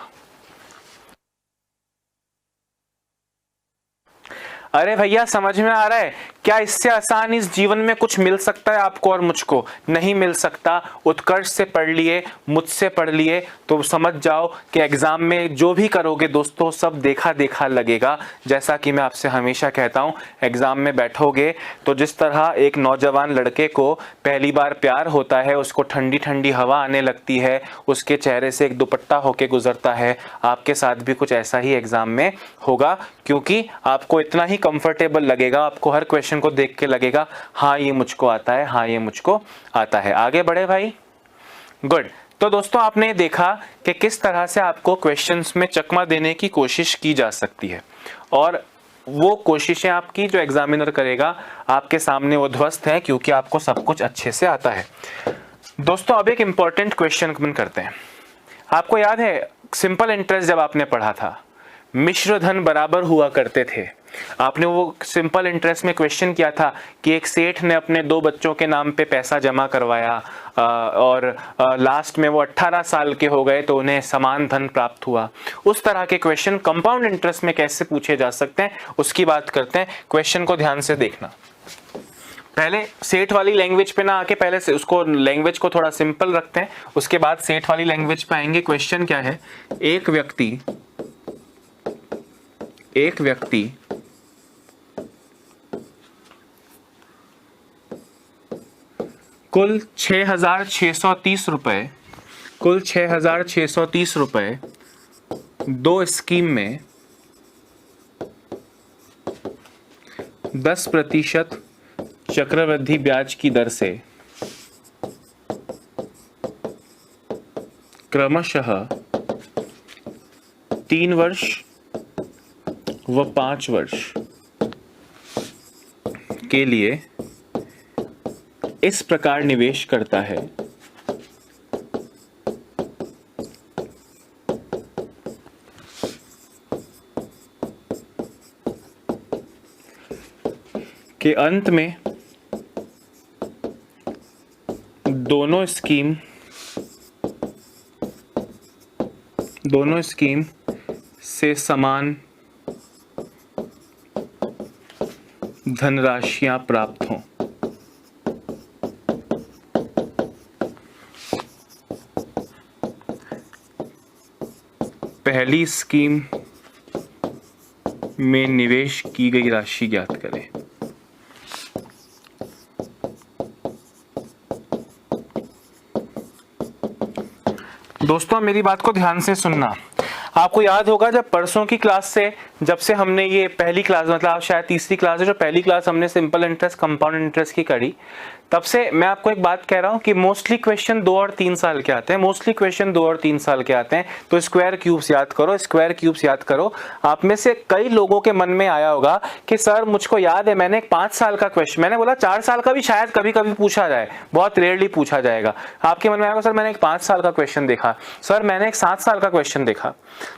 अरे भैया समझ में आ रहा है, क्या इससे आसान इस जीवन में कुछ मिल सकता है आपको और मुझको? नहीं मिल सकता। उत्कर्ष से पढ़ लिए, मुझसे पढ़ लिए, तो समझ जाओ कि एग्जाम में जो भी करोगे दोस्तों सब देखा देखा लगेगा। जैसा कि मैं आपसे हमेशा कहता हूं, एग्जाम में बैठोगे तो जिस तरह एक नौजवान लड़के को पहली बार प्यार होता है, उसको ठंडी ठंडी हवा आने लगती है, उसके चेहरे से एक दुपट्टा होके गुजरता है, आपके साथ भी कुछ ऐसा ही एग्जाम में होगा। क्योंकि आपको इतना ही कंफर्टेबल लगेगा, आपको हर क्वेश्चन को देख के लगेगा हाँ ये मुझको आता है, हाँ ये मुझको आता है। आगे बढ़े भाई, गुड। तो दोस्तों आपने देखा कि किस तरह से आपको क्वेश्चंस में चकमा देने की कोशिश की जा सकती है, और वो कोशिशें आपकी जो एग्जामिनर करेगा आपके सामने वो ध्वस्त है, क्योंकि आपको सब कुछ अच्छे से आता है। दोस्तों अब एक इंपॉर्टेंट क्वेश्चन करते हैं। आपको याद है सिंपल इंटरेस्ट जब आपने पढ़ा था, मिश्र धन बराबर हुआ करते थे। आपने वो सिंपल इंटरेस्ट में क्वेश्चन किया था कि एक सेठ ने अपने 2 बच्चों के नाम पे पैसा जमा करवाया और लास्ट में वो 18 साल के हो गए तो उन्हें समान धन प्राप्त हुआ। उस तरह के क्वेश्चन कंपाउंड इंटरेस्ट में कैसे पूछे जा सकते हैं उसकी बात करते हैं। क्वेश्चन को ध्यान से देखना। पहले सेठ वाली लैंग्वेज पे ना आके पहले से उसको लैंग्वेज को थोड़ा सिंपल रखते हैं, उसके बाद सेठ वाली लैंग्वेज पे आएंगे। क्वेश्चन क्या है, एक व्यक्ति कुल 6,630 रुपए, कुल 6,630 रुपए 2 स्कीम में 10% चक्रवृद्धि ब्याज की दर से क्रमशः 3 वर्ष व 5 वर्ष के लिए इस प्रकार निवेश करता है। के अंत में दोनों स्कीम से समान धनराशियां प्राप्त हों। पहली स्कीम में निवेश की गई राशि ज्ञात करें। दोस्तों मेरी बात को ध्यान से सुनना। आपको याद होगा जब परसों की क्लास से जब से हमने ये पहली क्लास, मतलब आप शायद तीसरी क्लास है जो पहली क्लास हमने सिंपल इंटरेस्ट कंपाउंड इंटरेस्ट की करी, तब से मैं आपको एक बात कह रहा हूँ कि मोस्टली क्वेश्चन 2 और 3 साल के आते हैं, मोस्टली क्वेश्चन 2 और 3 साल के आते हैं। तो स्क्वायर क्यूब्स याद करो, स्क्वायर क्यूब्स याद करो। आप में से कई लोगों के मन में आया होगा कि सर मुझको याद है मैंने एक 5 साल का क्वेश्चन, मैंने बोला 4 साल का भी शायद कभी कभी पूछा जाए, बहुत रेयरली पूछा जाएगा। आपके मन में आएगा सर मैंने एक 5 साल का क्वेश्चन देखा, सर मैंने एक 7 साल का क्वेश्चन देखा।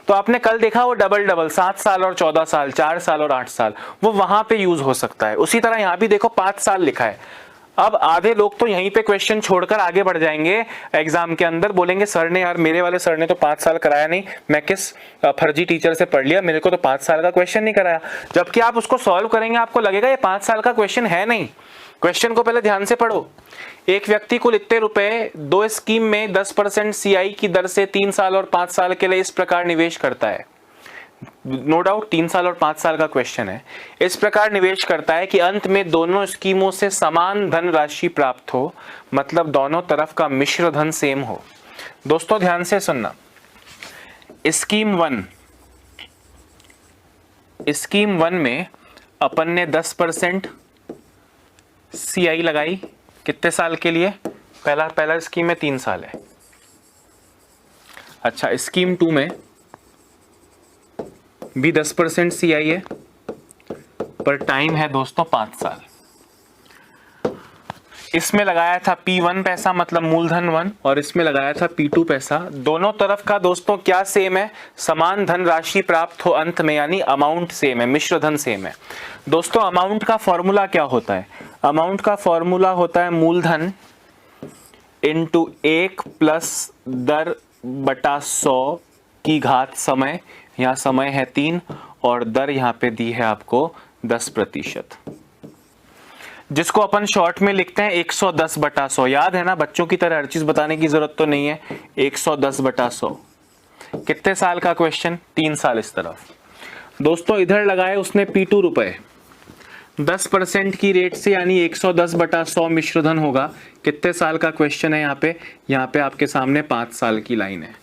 तो आपने कल देखा वो डबल डबल 7 साल और 14 साल, 4 साल और 8 साल, वो वहां पे यूज हो सकता है। उसी तरह यहां भी देखो 5 साल लिखा है। अब आधे लोग तो यहीं पे क्वेश्चन छोड़कर आगे बढ़ जाएंगे एग्जाम के अंदर, बोलेंगे सर ने, यार मेरे वाले सर ने तो 5 साल कराया नहीं, मैं किस फर्जी टीचर से पढ़ लिया, मेरे को तो 5 साल का क्वेश्चन नहीं कराया। जबकि आप उसको सॉल्व करेंगे आपको लगेगा ये 5 साल का क्वेश्चन है नहीं। क्वेश्चन को पहले ध्यान से पढ़ो। एक व्यक्ति कुल इतने रुपए 2 स्कीम में 10% CI की दर से 3 साल और 5 साल के लिए इस प्रकार निवेश करता है। नो डाउट 3 साल और 5 साल का क्वेश्चन है। इस प्रकार निवेश करता है कि अंत में दोनों स्कीमों से समान धन राशि प्राप्त हो, मतलब दोनों तरफ का मिश्र धन सेम हो। दोस्तों ध्यान से सुनना, स्कीम 1 में अपन ने 10% CI लगाई, कितने साल के लिए? पहला स्कीम में 3 साल है। अच्छा, स्कीम 2 में भी 10% CI है, पर टाइम है दोस्तों 5 साल। इसमें लगाया था P1 पैसा, मतलब मूलधन 1, और इसमें लगाया था P2 पैसा। दोनों तरफ का दोस्तों क्या सेम है? समान धन राशि प्राप्त हो अंत में, यानी अमाउंट सेम है, मिश्र धन सेम है। दोस्तों अमाउंट का फॉर्मूला क्या होता है? अमाउंट का फॉर्मूला होता है मूलधन इंटू 1 प्लस दर बटा 100 की घात समय, यहाँ समय है 3 और दर यहाँ पे दी है आपको 10%, जिसको अपन शॉर्ट में लिखते हैं 110 बटा 100। याद है ना, बच्चों की तरह हर चीज बताने की जरूरत तो नहीं है। 110 बटा 100 कितने साल का क्वेश्चन? 3 साल इस तरफ। दोस्तों इधर लगाए उसने P2 रुपए 10% की रेट से, यानी 110 बटा 100 मिश्रधन होगा। कितने साल का क्वेश्चन है? यहाँ पे आपके सामने 5 साल की लाइन है।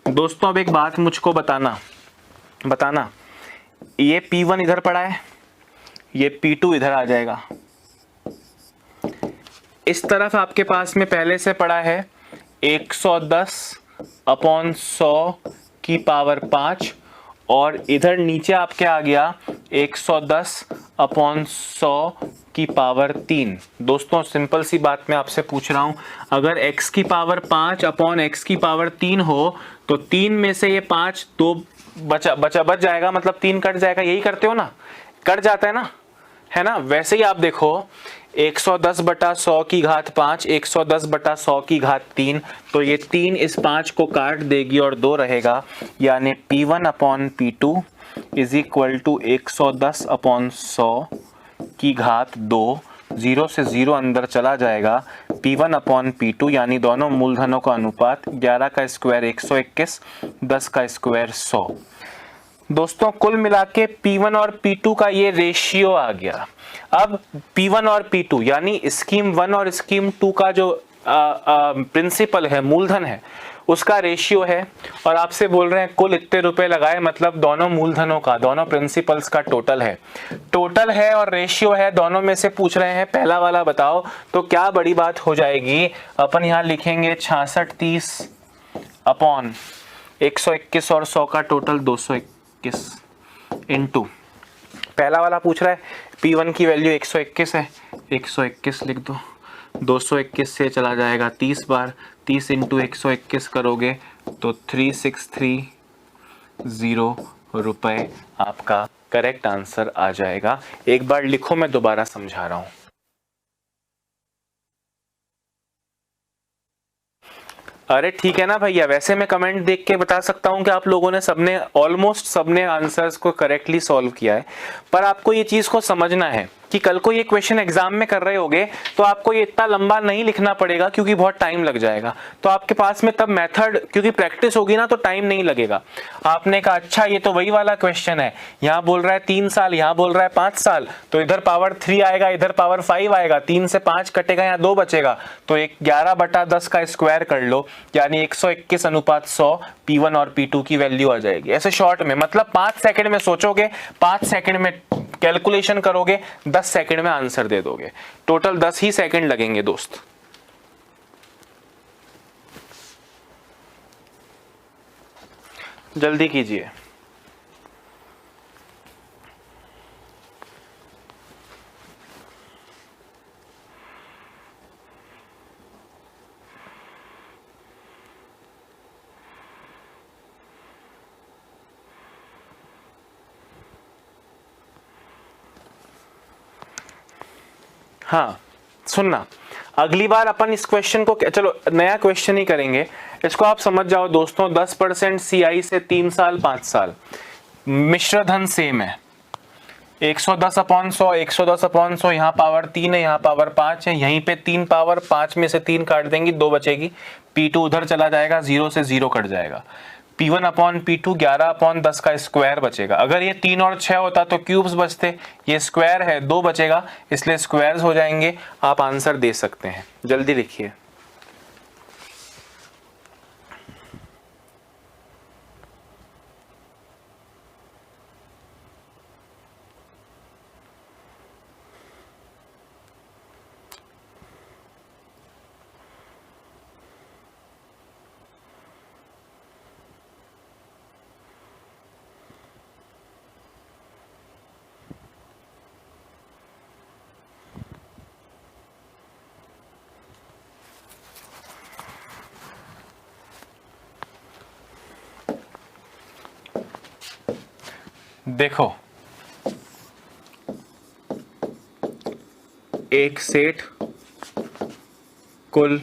दोस्तों अब एक बात मुझको बताना, ये P1 इधर पड़ा है, ये P2 इधर आ जाएगा। इस तरफ आपके पास में पहले से पड़ा है 110/100 की पावर 5, और इधर नीचे आपके आ गया 110/100 की पावर 3। दोस्तों सिंपल सी बात मैं आपसे पूछ रहा हूं, अगर x की पावर 5/x की पावर 3 हो तो 3 में से ये 5 2 बच जाएगा, मतलब 3 कट जाएगा। यही करते हो ना, कट जाता है ना। वैसे ही आप देखो 110 बटा 100 की घात 5, 110 बटा 100 की घात 3, तो ये 3 इस 5 को काट देगी और 2 रहेगा, यानी P1/P2 इज इक्वल टू 110/100 की घात 2। 0 से 0 अंदर चला जाएगा। P1/P2 यानी दोनों मूलधनों का अनुपात 11 का स्क्वायर 121, 10 का स्क्वायर 100। दोस्तों कुल मिला के P1 और P2 का ये रेशियो आ गया। अब P1 और P2 यानी स्कीम 1 और स्कीम 2 का जो प्रिंसिपल है, मूलधन है, उसका रेशियो है। और आपसे बोल रहे हैं कुल इतने रुपए लगाए, मतलब दोनों मूलधनों का, दोनों प्रिंसिपल्स का टोटल है और रेशियो है। दोनों में से पूछ रहे हैं पहला वाला बताओ, तो क्या बड़ी बात हो जाएगी। अपन यहाँ लिखेंगे 66/30/121 और 100 का टोटल 221 इनटू, पहला वाला पूछ रहा है P1 की वैल्यू 121 है, 121 लिख दो। 221 से चला जाएगा 30 बार, 30 इंटू 121 करोगे तो 3630 रुपए आपका करेक्ट आंसर आ जाएगा। एक बार लिखो, मैं दोबारा समझा रहा हूं। अरे ठीक है ना भैया, वैसे मैं कमेंट देख के बता सकता हूं कि आप लोगों ने सबने ऑलमोस्ट सबने आंसर्स को करेक्टली सॉल्व किया है, पर आपको ये चीज को समझना है कि कल को ये क्वेश्चन एग्जाम में कर रहे होगे तो आपको ये इतना लंबा नहीं लिखना पड़ेगा क्योंकि बहुत टाइम लग जाएगा। तो आपके पास में तब मेथड, क्योंकि प्रैक्टिस होगी ना तो टाइम नहीं लगेगा। आपने कहा अच्छा ये तो वही वाला क्वेश्चन है, यहाँ बोल रहा है 3 साल, यहाँ बोल रहा है 5 साल, तो इधर पावर 3 आएगा, इधर पावर 5 आएगा, 3 से 5 कटेगा, यहाँ 2 बचेगा, तो 11/10 का स्क्वायर कर लो, यानी 121:100 P1 और P2 की वैल्यू आ जाएगी। ऐसे शॉर्ट में, मतलब 5 सेकंड में सोचोगे, 5 सेकंड में कैलकुलेशन करोगे, 10 सेकंड में आंसर दे दोगे। टोटल 10 ही सेकंड लगेंगे दोस्त। जल्दी कीजिए। हाँ सुनना, अगली बार अपन इस क्वेश्चन को, चलो नया क्वेश्चन ही करेंगे, इसको आप समझ जाओ दोस्तों। 10% CI से 3 साल 5 साल, मिश्र धन सेम है, 110/100, 110/100, यहाँ पावर 3 है, यहाँ पावर 5 है, यहीं पे 3 पावर 5 में से 3 काट देंगी, 2 बचेगी, P2 उधर चला जाएगा, 0 से 0 कट जाएगा, P1/P2 11/10 का स्क्वायर बचेगा। अगर ये 3 और 6 होता तो क्यूब्स बचते, ये स्क्वायर है 2 बचेगा, इसलिए स्क्वायर्स हो जाएंगे। आप आंसर दे सकते हैं, जल्दी लिखिए। देखो, एक सेठ कुल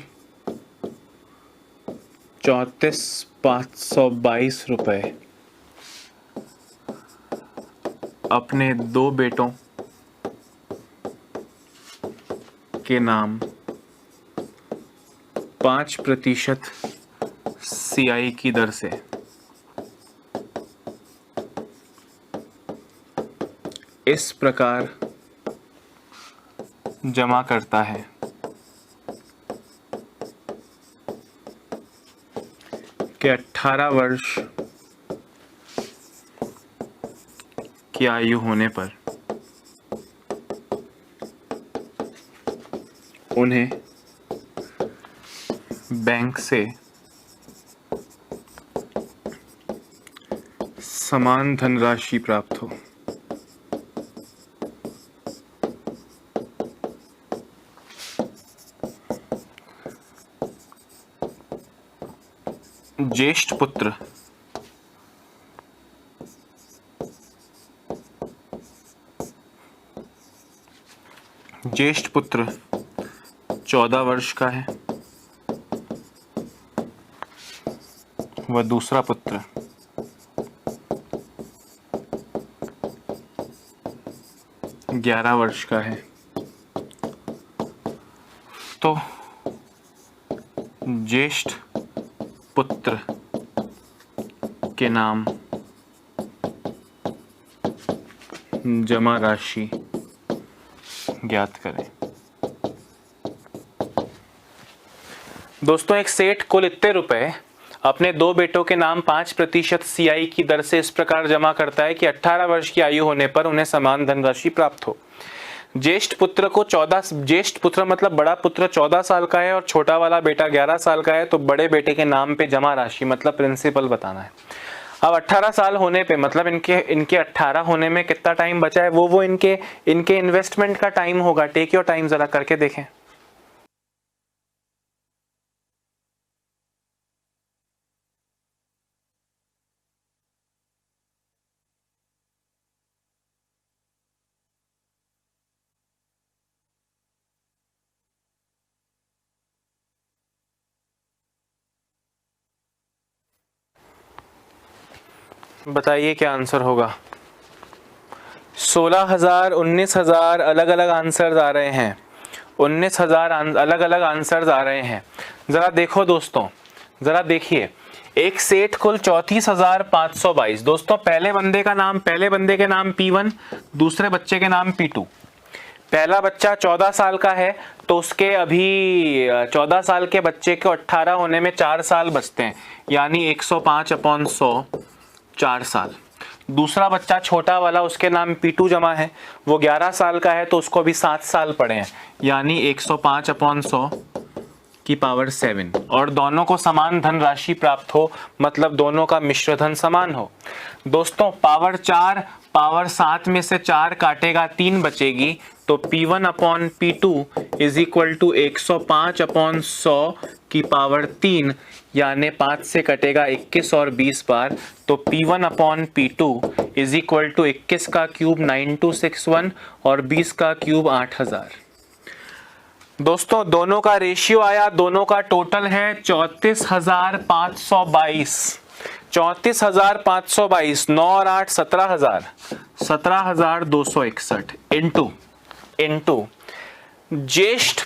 34,522 रुपए अपने 2 बेटों के नाम 5% CI की दर से इस प्रकार जमा करता है कि 18 वर्ष की आयु होने पर उन्हें बैंक से समान धनराशि प्राप्त हो। ज्येष्ठ पुत्र ज्येष्ठ पुत्र 14 वर्ष का है, वह दूसरा पुत्र 11 वर्ष का है। तो ज्येष्ठ पुत्र के नाम जमा राशि ज्ञात करें। दोस्तों, एक सेठ कुल इतने रुपए अपने 2 बेटों के नाम 5% CI की दर से इस प्रकार जमा करता है कि 18 वर्ष की आयु होने पर उन्हें समान धनराशि प्राप्त हो। ज्येष्ठ पुत्र को 14, ज्येष्ठ पुत्र मतलब बड़ा पुत्र 14 साल का है और छोटा वाला बेटा 11 साल का है, तो बड़े बेटे के नाम पे जमा राशि मतलब प्रिंसिपल बताना है। अब 18 साल होने पे मतलब इनके 18 होने में कितना टाइम बचा है, वो इनके इन्वेस्टमेंट का टाइम होगा। टेक योर टाइम, जरा करके देखें। बताइए क्या आंसर होगा। 16,000, 19,000 अलग अलग आंसर्स आ रहे हैं। 19,000 अलग अलग आंसर्स आ रहे हैं। ज़रा देखो दोस्तों, ज़रा देखिए, एक सेट कुल 34,522। दोस्तों पहले बंदे के नाम P1, दूसरे बच्चे के नाम P2। पहला बच्चा 14 साल का है तो उसके अभी 14 साल के बच्चे को 18 होने में 4 साल बचते हैं, यानी 105/100 4 साल। दूसरा बच्चा छोटा वाला, उसके नाम P2 जमा है, वो 11 साल का है तो उसको भी 7 साल पड़े हैं, यानी 105/100 की पावर 7। और दोनों को समान धनराशि प्राप्त हो, मतलब दोनों का मिश्र धन समान हो। दोस्तों पावर 4 पावर 7 में से 4 काटेगा 3 बचेगी, तो P1/P2 इज इक्वल टू 105/100 की पावर 3, यानी 5 से कटेगा 21 और 20 बार, तो P1/P2 इज इक्वल टू 21 का क्यूब 9261 और 20 का क्यूब 8000। दोस्तों दोनों का रेशियो आया, दोनों का टोटल है 34,522। 34,522, 9 और 8 17,000, 17,261 इंटू ज्येष्ठ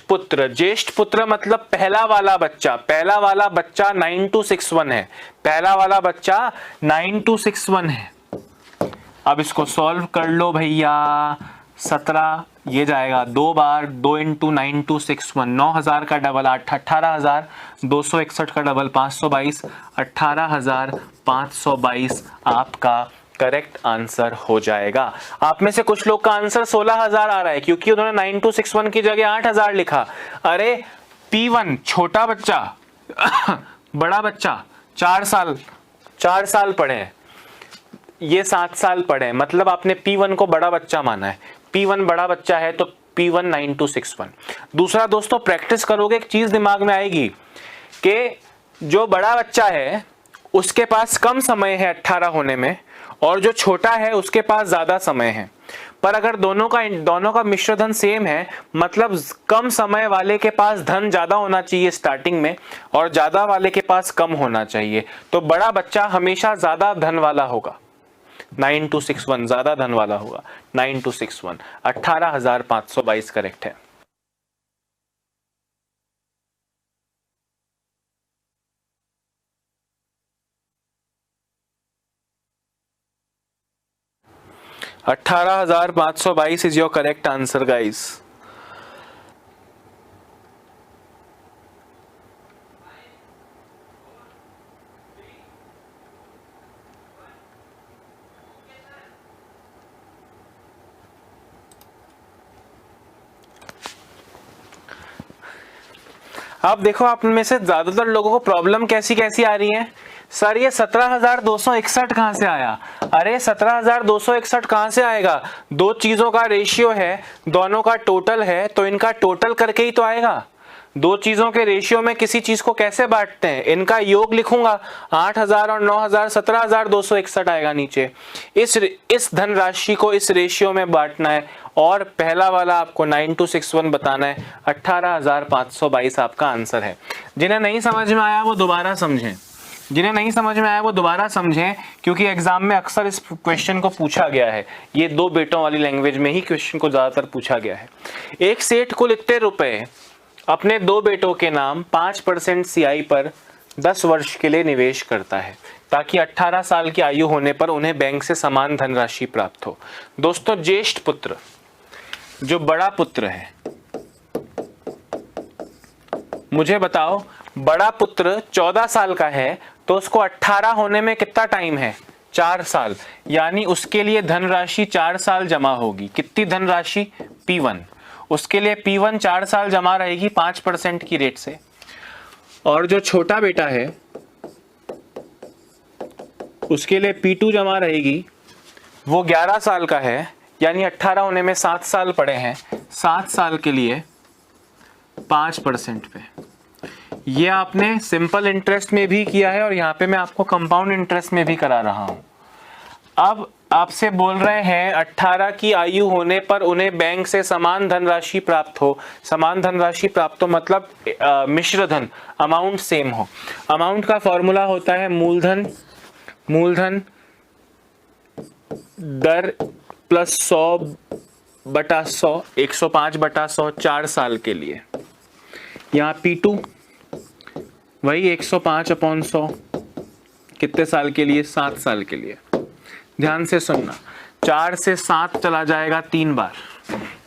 पुत्र मतलब पहला वाला बच्चा 9261 है, पहला वाला बच्चा 9261 है। अब इसको सॉल्व कर लो भैया। 17 ये जाएगा 2 बार, 2 इंटू 9261, 9,000 का डबल 18,000, 261 का डबल 522, 18,522 आपका करेक्ट आंसर हो जाएगा। आप में से कुछ लोग का आंसर 16,000 आ रहा है क्योंकि उन्होंने 9261 की जगह 8,000 लिखा। अरे P1 छोटा बच्चा बड़ा बच्चा 4 साल पढ़े हैं, ये 7 साल पढ़े हैं, मतलब आपने P1 को बड़ा बच्चा माना है। P1 बड़ा बच्चा है तो P1 9261। दूसरा दोस्तों प्रैक्टिस करोगे एक चीज दिमाग में आएगी कि जो बड़ा बच्चा है उसके पास कम समय है 18 होने में, और जो छोटा है उसके पास ज्यादा समय है। पर अगर दोनों का मिश्र धन सेम है, मतलब कम समय वाले के पास धन ज्यादा होना चाहिए स्टार्टिंग में और ज्यादा वाले के पास कम होना चाहिए, तो बड़ा बच्चा हमेशा ज्यादा धन वाला होगा। 9261 ज्यादा धन वाला होगा। 9261 18,522 करेक्ट है। $18,522 is your correct answer guys। आप देखो, आप में से ज्यादातर लोगों को प्रॉब्लम कैसी आ रही है, सर ये 17,261 कहां से आया। अरे 17,261 कहां से आएगा, दो चीजों का रेशियो है, दोनों का टोटल है, तो इनका टोटल करके ही तो आएगा। दो चीजों के रेशियो में किसी चीज को कैसे बांटते हैं, इनका योग लिखूंगा, 8,000 और 9,000 17,261 आएगा नीचे। इस धनराशि को इस रेशियो में बांटना है और पहला वाला आपको 9261 बताना है। 18,522 आपका आंसर है। जिन्हें नहीं समझ में आया वो दोबारा समझें, क्योंकि एग्जाम में अक्सर इस क्वेश्चन को पूछा गया है। ये 2 बेटों वाली लैंग्वेज में ही क्वेश्चन को ज्यादातर पूछा गया है। एक सेठ कुल इतने रुपए अपने 2 बेटों के नाम 5% CI पर 10 वर्ष के लिए निवेश करता है, ताकि 18 साल की आयु होने पर उन्हें बैंक से समान धनराशि प्राप्त हो। दोस्तों ज्येष्ठ पुत्र जो बड़ा पुत्र है, मुझे बताओ, बड़ा पुत्र 14 साल का है तो उसको 18 होने में कितना टाइम है, 4 साल, यानी उसके लिए धनराशि 4 साल जमा होगी। कितनी धनराशि, P1, उसके लिए P1 4 साल जमा रहेगी 5% की रेट से। और जो छोटा बेटा है उसके लिए P2 जमा रहेगी, वो 11 साल का है, यानी 18 होने में 7 साल पड़े हैं, 7 साल के लिए 5% पे। ये आपने सिंपल इंटरेस्ट में भी किया है और यहाँ पे मैं आपको कंपाउंड इंटरेस्ट में भी करा रहा हूं। अब आपसे बोल रहे हैं 18 की आयु होने पर उन्हें बैंक से समान धनराशि प्राप्त हो। समान धनराशि प्राप्त हो मतलब मिश्र धन, अमाउंट सेम हो। अमाउंट का फॉर्मूला होता है मूलधन दर प्लस 100/100, 105/100 4 साल के लिए। यहाँ P2 वही 105/100 कितने साल के लिए? 7 साल के लिए। ध्यान से सुनना, 4 से 7 चला जाएगा 3 बार,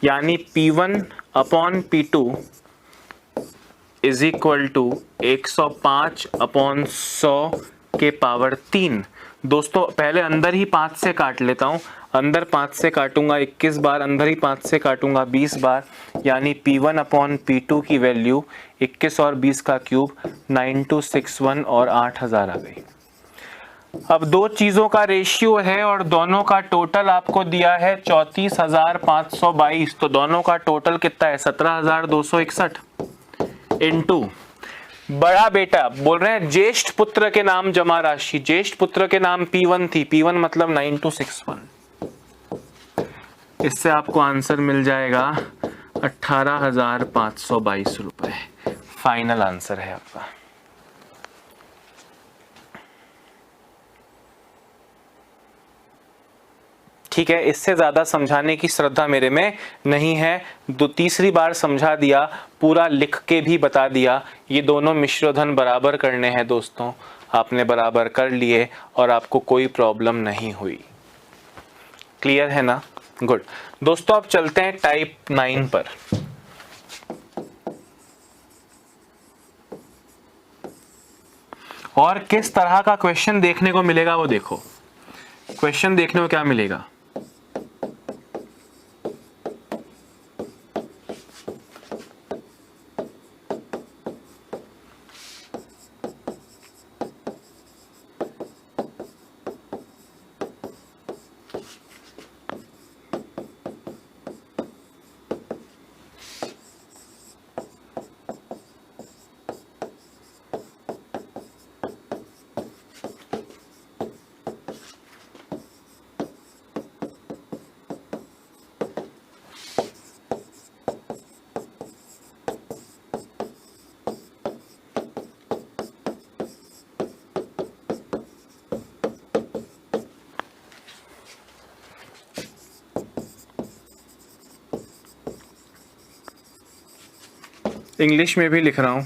यानी P1/P2 इज इक्वल टू 105/100 के पावर 3। दोस्तों पहले अंदर ही 5 से काट लेता हूं, अंदर 5 से काटूंगा 21 बार, अंदर ही 5 से काटूंगा 20 बार, यानी P1/P2 की वैल्यू 21 और 20 का क्यूब 9261 और 8000 आ गई। अब दो चीजों का रेशियो है और दोनों का टोटल आपको दिया है 34,522, तो दोनों का टोटल कितना है? 17,261 इनटू बड़ा बेटा बोल रहे हैं ज्येष्ठ पुत्र के नाम जमा राशि, ज्येष्ठ पुत्र के नाम P1 थी, P1 मतलब 9261। इससे आपको आंसर मिल जाएगा 18,522 रुपए। फाइनल आंसर है आपका। ठीक है, इससे ज्यादा समझाने की श्रद्धा मेरे में नहीं है। तीसरी बार समझा दिया, पूरा लिख के भी बता दिया। ये दोनों मिश्रधन बराबर करने हैं दोस्तों, आपने बराबर कर लिए और आपको कोई प्रॉब्लम नहीं हुई। क्लियर है ना? गुड। दोस्तों अब चलते हैं टाइप 9 पर। और किस तरह का क्वेश्चन देखने को मिलेगा वो देखो। क्वेश्चन देखने को क्या मिलेगा? इंग्लिश में भी लिख रहा हूं।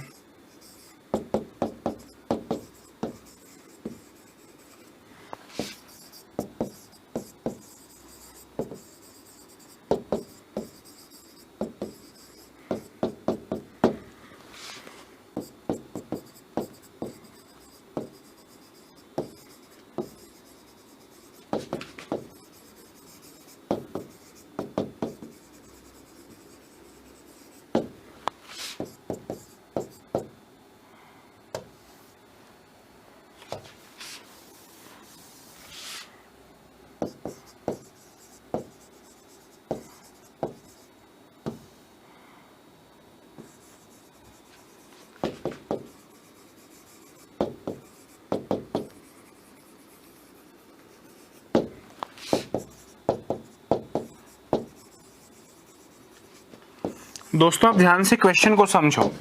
दोस्तों अब ध्यान से क्वेश्चन को समझो।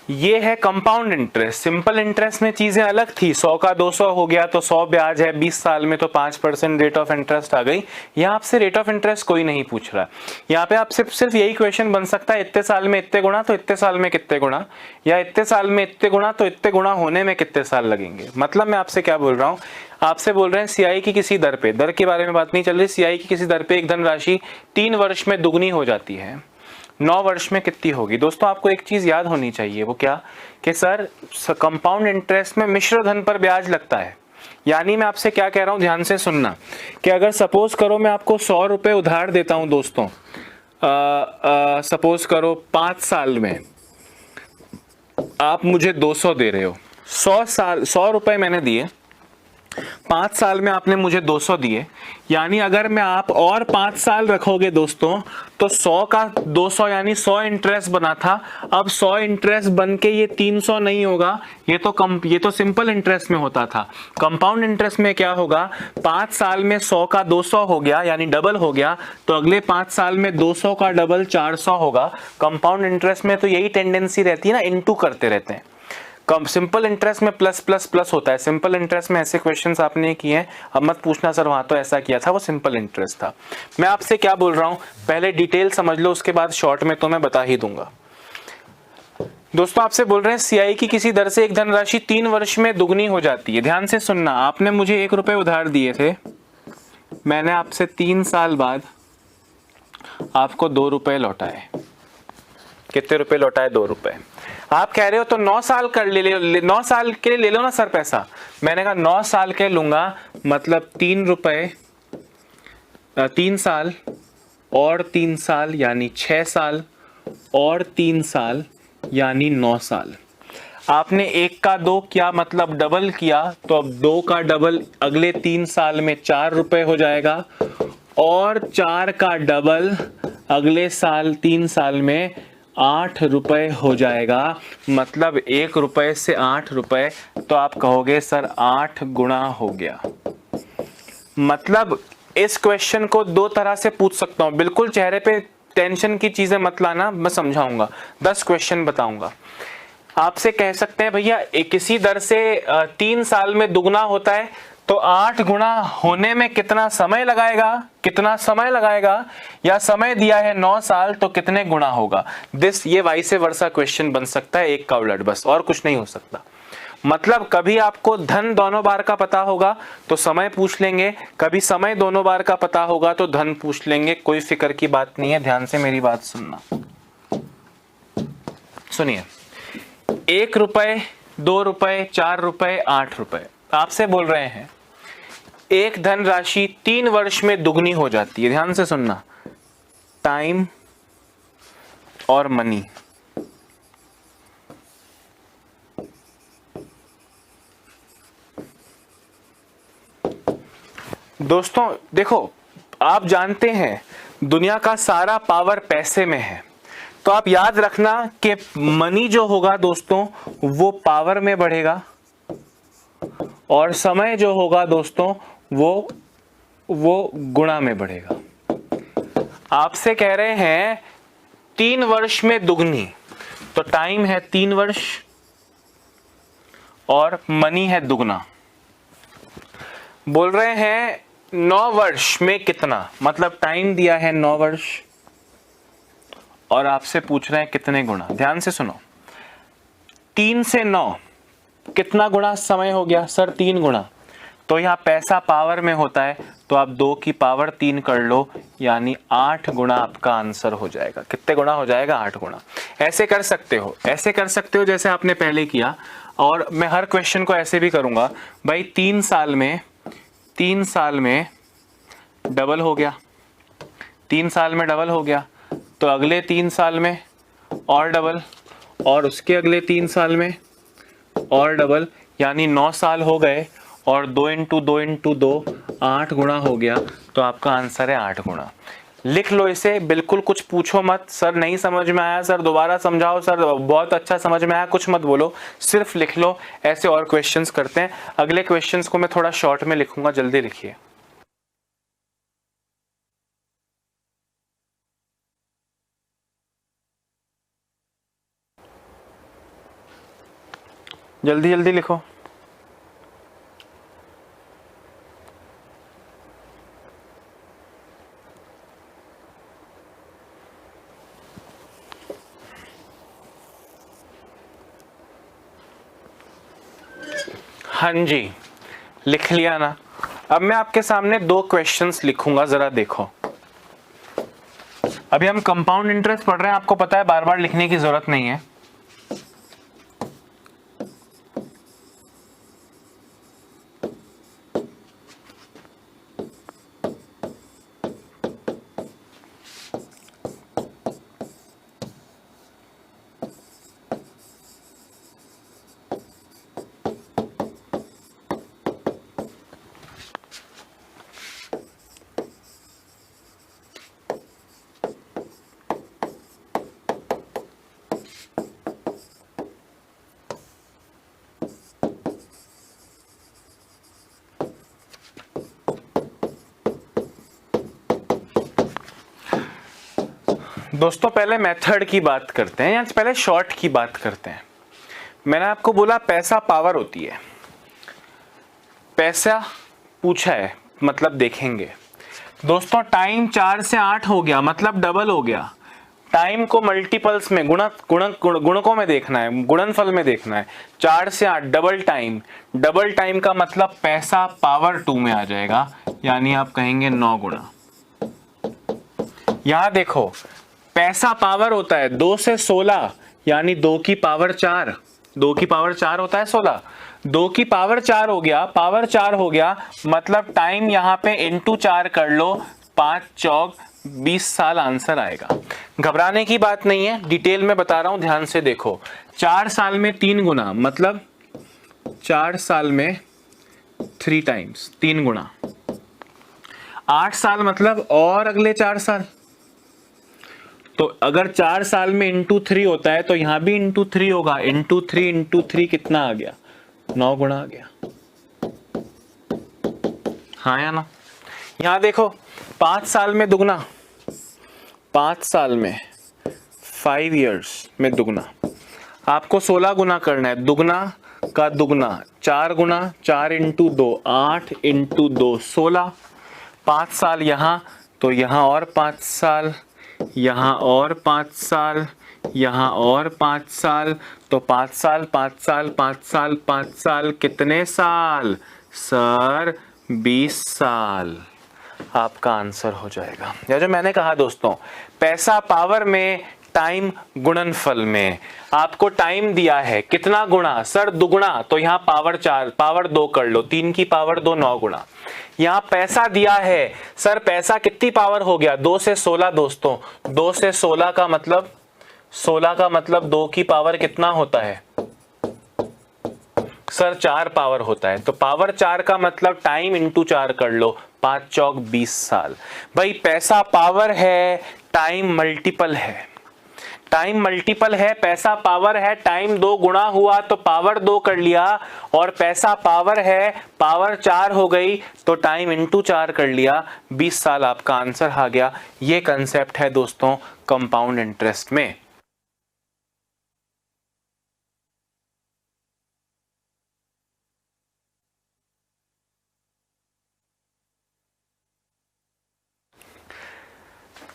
ये है कंपाउंड इंटरेस्ट। सिंपल इंटरेस्ट में चीजें अलग थी, 100 का 200 हो गया तो 100 ब्याज है, 20 साल में तो 5% रेट ऑफ इंटरेस्ट आ गई। यहाँ आपसे रेट ऑफ इंटरेस्ट कोई नहीं पूछ रहा। यहाँ पे आपसे सिर्फ यही क्वेश्चन बन सकता है, इतने साल में इतने गुणा तो इतने साल में कितने गुणा, या इतने साल में इतने गुणा तो इतने गुणा होने में कितने साल लगेंगे। मतलब मैं आपसे क्या बोल रहा हूँ, आपसे बोल रहे हैं सीआई की किसी दर पे, दर के बारे में बात नहीं चल रही, सीआई की किसी दर पे एक धनराशि 3 वर्ष में दुगनी हो जाती है, 9 वर्ष में कितनी होगी। दोस्तों आपको एक चीज याद होनी चाहिए, वो क्या कि सर कंपाउंड इंटरेस्ट में मिश्र धन पर ब्याज लगता है। यानी मैं आपसे क्या कह रहा हूं, ध्यान से सुनना, कि अगर सपोज करो मैं आपको 100 रुपए उधार देता हूं दोस्तों, सपोज करो 5 साल में आप मुझे 200 दे रहे हो, 100 रुपए मैंने दिए, 5 साल में आपने मुझे 200 दिए, यानी अगर मैं आप और 5 साल रखोगे दोस्तों तो 100 का 200 यानी 100 इंटरेस्ट बना था। अब 100 इंटरेस्ट बन के ये 300 नहीं होगा, ये तो सिंपल इंटरेस्ट में होता था। कंपाउंड इंटरेस्ट में क्या होगा, 5 साल में 100 का 200 हो गया यानी डबल हो गया, तो अगले 5 साल में 200 का डबल 400 होगा। कंपाउंड इंटरेस्ट में तो यही टेंडेंसी रहती है ना, इनटू करते रहते हैं। कम सिंपल इंटरेस्ट में प्लस प्लस प्लस होता है। सिंपल इंटरेस्ट में ऐसे क्वेश्चंस आपने किए हैं, अब मत पूछना सर वहां तो ऐसा किया था, वो सिंपल इंटरेस्ट था। मैं आपसे क्या बोल रहा हूं, पहले डिटेल समझ लो, उसके बाद शॉर्ट में तो मैं बता ही दूंगा। दोस्तों आपसे बोल रहे हैं सीआई की किसी दर से एक धनराशि 3 वर्ष में दुगनी हो जाती है। ध्यान से सुनना, आपने मुझे 1 रुपए उधार दिए थे, मैंने आपसे 3 साल बाद आपको 2 रुपए लौटाए। कितने रुपए लौटाए? 2 रुपए। आप कह रहे हो तो 9 साल कर ले 9 साल के लिए ले लो ना सर पैसा। मैंने कहा 9 साल के लूंगा, मतलब 3 रुपए 3 साल और 3 साल यानी 6 साल और 3 साल यानी 9 साल। आपने 1 का 2 किया, मतलब डबल किया, तो अब 2 का डबल अगले 3 साल में 4 रुपए हो जाएगा और 4 का डबल अगले साल 3 साल में 8 रुपए हो जाएगा। मतलब 1 रुपए से 8 रुपए, तो आप कहोगे सर 8 गुना हो गया। मतलब इस क्वेश्चन को 2 तरह से पूछ सकता हूं, बिल्कुल चेहरे पे टेंशन की चीजें मत लाना, मैं समझाऊंगा, 10 क्वेश्चन बताऊंगा। आपसे कह सकते हैं भैया किसी दर से 3 साल में दुगना होता है, तो 8 गुना होने में कितना समय लगाएगा, कितना समय लगाएगा, या समय दिया है 9 साल तो कितने गुना होगा। ये वाइस वर्सा क्वेश्चन बन सकता है, एक का उलट, बस और कुछ नहीं हो सकता। मतलब कभी आपको धन दोनों बार का पता होगा तो समय पूछ लेंगे, कभी समय दोनों बार का पता होगा तो धन पूछ लेंगे, कोई फिक्र की बात नहीं है। ध्यान से मेरी बात सुनना, सुनिए। 1 रुपए, 2 रुपए, 4 रुपए, 8 रुपए, आपसे बोल रहे हैं एक धनराशि 3 वर्ष में दुगनी हो जाती है। ध्यान से सुनना, टाइम और मनी। दोस्तों देखो, आप जानते हैं दुनिया का सारा पावर पैसे में है, तो आप याद रखना कि मनी जो होगा दोस्तों वो पावर में बढ़ेगा और समय जो होगा दोस्तों वो गुणा में बढ़ेगा। आपसे कह रहे हैं 3 वर्ष में दुगनी, तो टाइम है 3 वर्ष और मनी है दुगना। बोल रहे हैं 9 वर्ष में कितना, मतलब टाइम दिया है 9 वर्ष और आपसे पूछ रहे हैं कितने गुना। ध्यान से सुनो, 3 से 9 कितना गुना समय हो गया सर? 3 गुना। तो यहां पैसा पावर में होता है, तो आप 2 की पावर 3 कर लो, यानी 8 गुना आपका आंसर हो जाएगा। कितने गुना हो जाएगा? 8 गुना। ऐसे कर सकते हो, ऐसे कर सकते हो जैसे आपने पहले किया, और मैं हर क्वेश्चन को ऐसे भी करूंगा भाई। 3 साल में डबल हो गया, 3 साल में डबल हो गया, तो अगले 3 साल में और डबल, और उसके अगले 3 साल में और डबल, यानी 9 साल हो गए, और 2 इंटू 2 इंटू 2 8 गुना हो गया, तो आपका आंसर है 8 गुना। लिख लो इसे, बिल्कुल कुछ पूछो मत, सर नहीं समझ में आया, सर दोबारा समझाओ, सर बहुत अच्छा समझ में आया, कुछ मत बोलो, सिर्फ लिख लो। ऐसे और क्वेश्चंस करते हैं। अगले क्वेश्चंस को मैं थोड़ा शॉर्ट में लिखूंगा, जल्दी लिखिए। जल्दी जल्दी लिखो। हाँ जी, लिख लिया ना। अब मैं आपके सामने 2 क्वेश्चंस लिखूंगा, जरा देखो। अभी हम कंपाउंड इंटरेस्ट पढ़ रहे हैं, आपको पता है बार बार लिखने की जरूरत नहीं है। दोस्तों पहले मेथड की बात करते हैं, या पहले शॉर्ट की बात करते हैं। मैंने आपको बोला पैसा पावर होती है, पैसा पूछा है मतलब देखेंगे दोस्तों। टाइम 4 से 8 हो गया मतलब डबल हो गया। टाइम को मल्टीपल्स में गुणकों में देखना है, गुणनफल में देखना है। 4 से 8 डबल टाइम, डबल टाइम का मतलब पैसा पावर 2 में आ जाएगा, यानी आप कहेंगे 9 गुना। यहां देखो पैसा पावर होता है 2 से 16 यानी 2 की पावर 4, 2 की पावर 4 होता है 16, 2 की पावर 4 हो गया, पावर 4 हो गया मतलब टाइम यहां पे इंटू 4 कर लो, 5 चौक 20 साल आंसर आएगा। घबराने की बात नहीं है, डिटेल में बता रहा हूं, ध्यान से देखो। 4 साल में 3 गुना मतलब 4 साल में 3 टाइम्स, 3 गुना। 8 साल मतलब और अगले 4 साल, तो अगर 4 साल में इंटू 3 होता है तो यहां भी इंटू 3 होगा, इंटू 3 कितना आ गया, 9 गुना आ गया। हाँ या ना। यहां देखो 5 साल में दुगना, 5 साल में 5 इयर्स में दुगना, आपको 16 गुना करना है, दुगना का दुगना 4 गुना, 4 इंटू 2 8 इंटू 2 16। 5 साल यहां तो यहां और 5 साल, यहां और 5 साल, यहां और 5 साल, तो 5 साल 5 साल 5 साल 5 साल कितने साल सर, 20 साल आपका आंसर हो जाएगा। या जो मैंने कहा दोस्तों, पैसा पावर में, टाइम गुणनफल में। आपको टाइम दिया है कितना गुणा सर, दुगुना, तो यहां पावर 4, पावर 2 कर लो, 3 की पावर 2 9 गुना। यहां पैसा दिया है सर, पैसा कितनी पावर हो गया, 2 से 16 दोस्तों, 2 से 16 का मतलब 16 का मतलब 2 की पावर कितना होता है सर, 4 पावर होता है, तो पावर 4 का मतलब टाइम इंटू 4 कर लो, 5 चौक 20 साल। भाई पैसा पावर है, टाइम मल्टीपल है, टाइम मल्टीपल है, पैसा पावर है, टाइम 2 गुणा हुआ तो पावर 2 कर लिया, और पैसा पावर है, पावर 4 हो गई तो टाइम इंटू 4 कर लिया, 20 साल आपका आंसर आ गया। ये कंसेप्ट है दोस्तों कंपाउंड इंटरेस्ट में।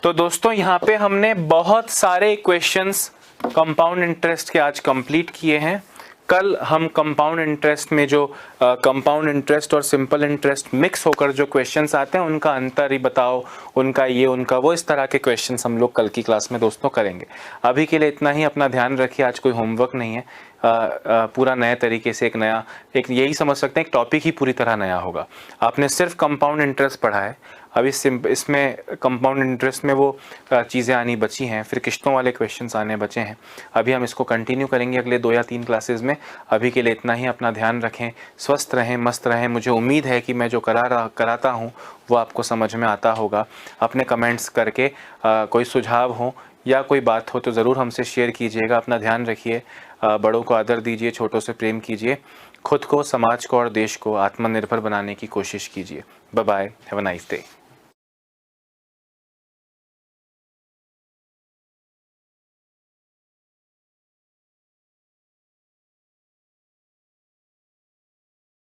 तो दोस्तों यहाँ पे हमने बहुत सारे क्वेश्चंस कंपाउंड इंटरेस्ट के आज कंप्लीट किए हैं। कल हम कंपाउंड इंटरेस्ट में जो कंपाउंड इंटरेस्ट और सिंपल इंटरेस्ट मिक्स होकर जो क्वेश्चंस आते हैं उनका अंतर ही बताओ, उनका ये उनका वो, इस तरह के क्वेश्चंस हम लोग कल की क्लास में दोस्तों करेंगे। अभी के लिए इतना ही, अपना ध्यान रखिए। आज कोई होमवर्क नहीं है, पूरा नए तरीके से एक यही समझ सकते हैं, एक टॉपिक ही पूरी तरह नया होगा। आपने सिर्फ कंपाउंड इंटरेस्ट पढ़ा है, अभी इसमें कंपाउंड इंटरेस्ट में वो चीज़ें आनी बची हैं, फिर किश्तों वाले क्वेश्चंस आने बचे हैं। अभी हम इसको कंटिन्यू करेंगे अगले 2 या 3 क्लासेस में। अभी के लिए इतना ही, अपना ध्यान रखें, स्वस्थ रहें, मस्त रहें। मुझे उम्मीद है कि मैं जो कराता हूँ वो आपको समझ में आता होगा। अपने कमेंट्स करके कोई सुझाव हो या कोई बात हो तो ज़रूर हमसे शेयर कीजिएगा। अपना ध्यान रखिए, बड़ों को आदर दीजिए, छोटों से प्रेम कीजिए, खुद को, समाज को और देश को आत्मनिर्भर बनाने की कोशिश कीजिए। Bye bye, have a nice day.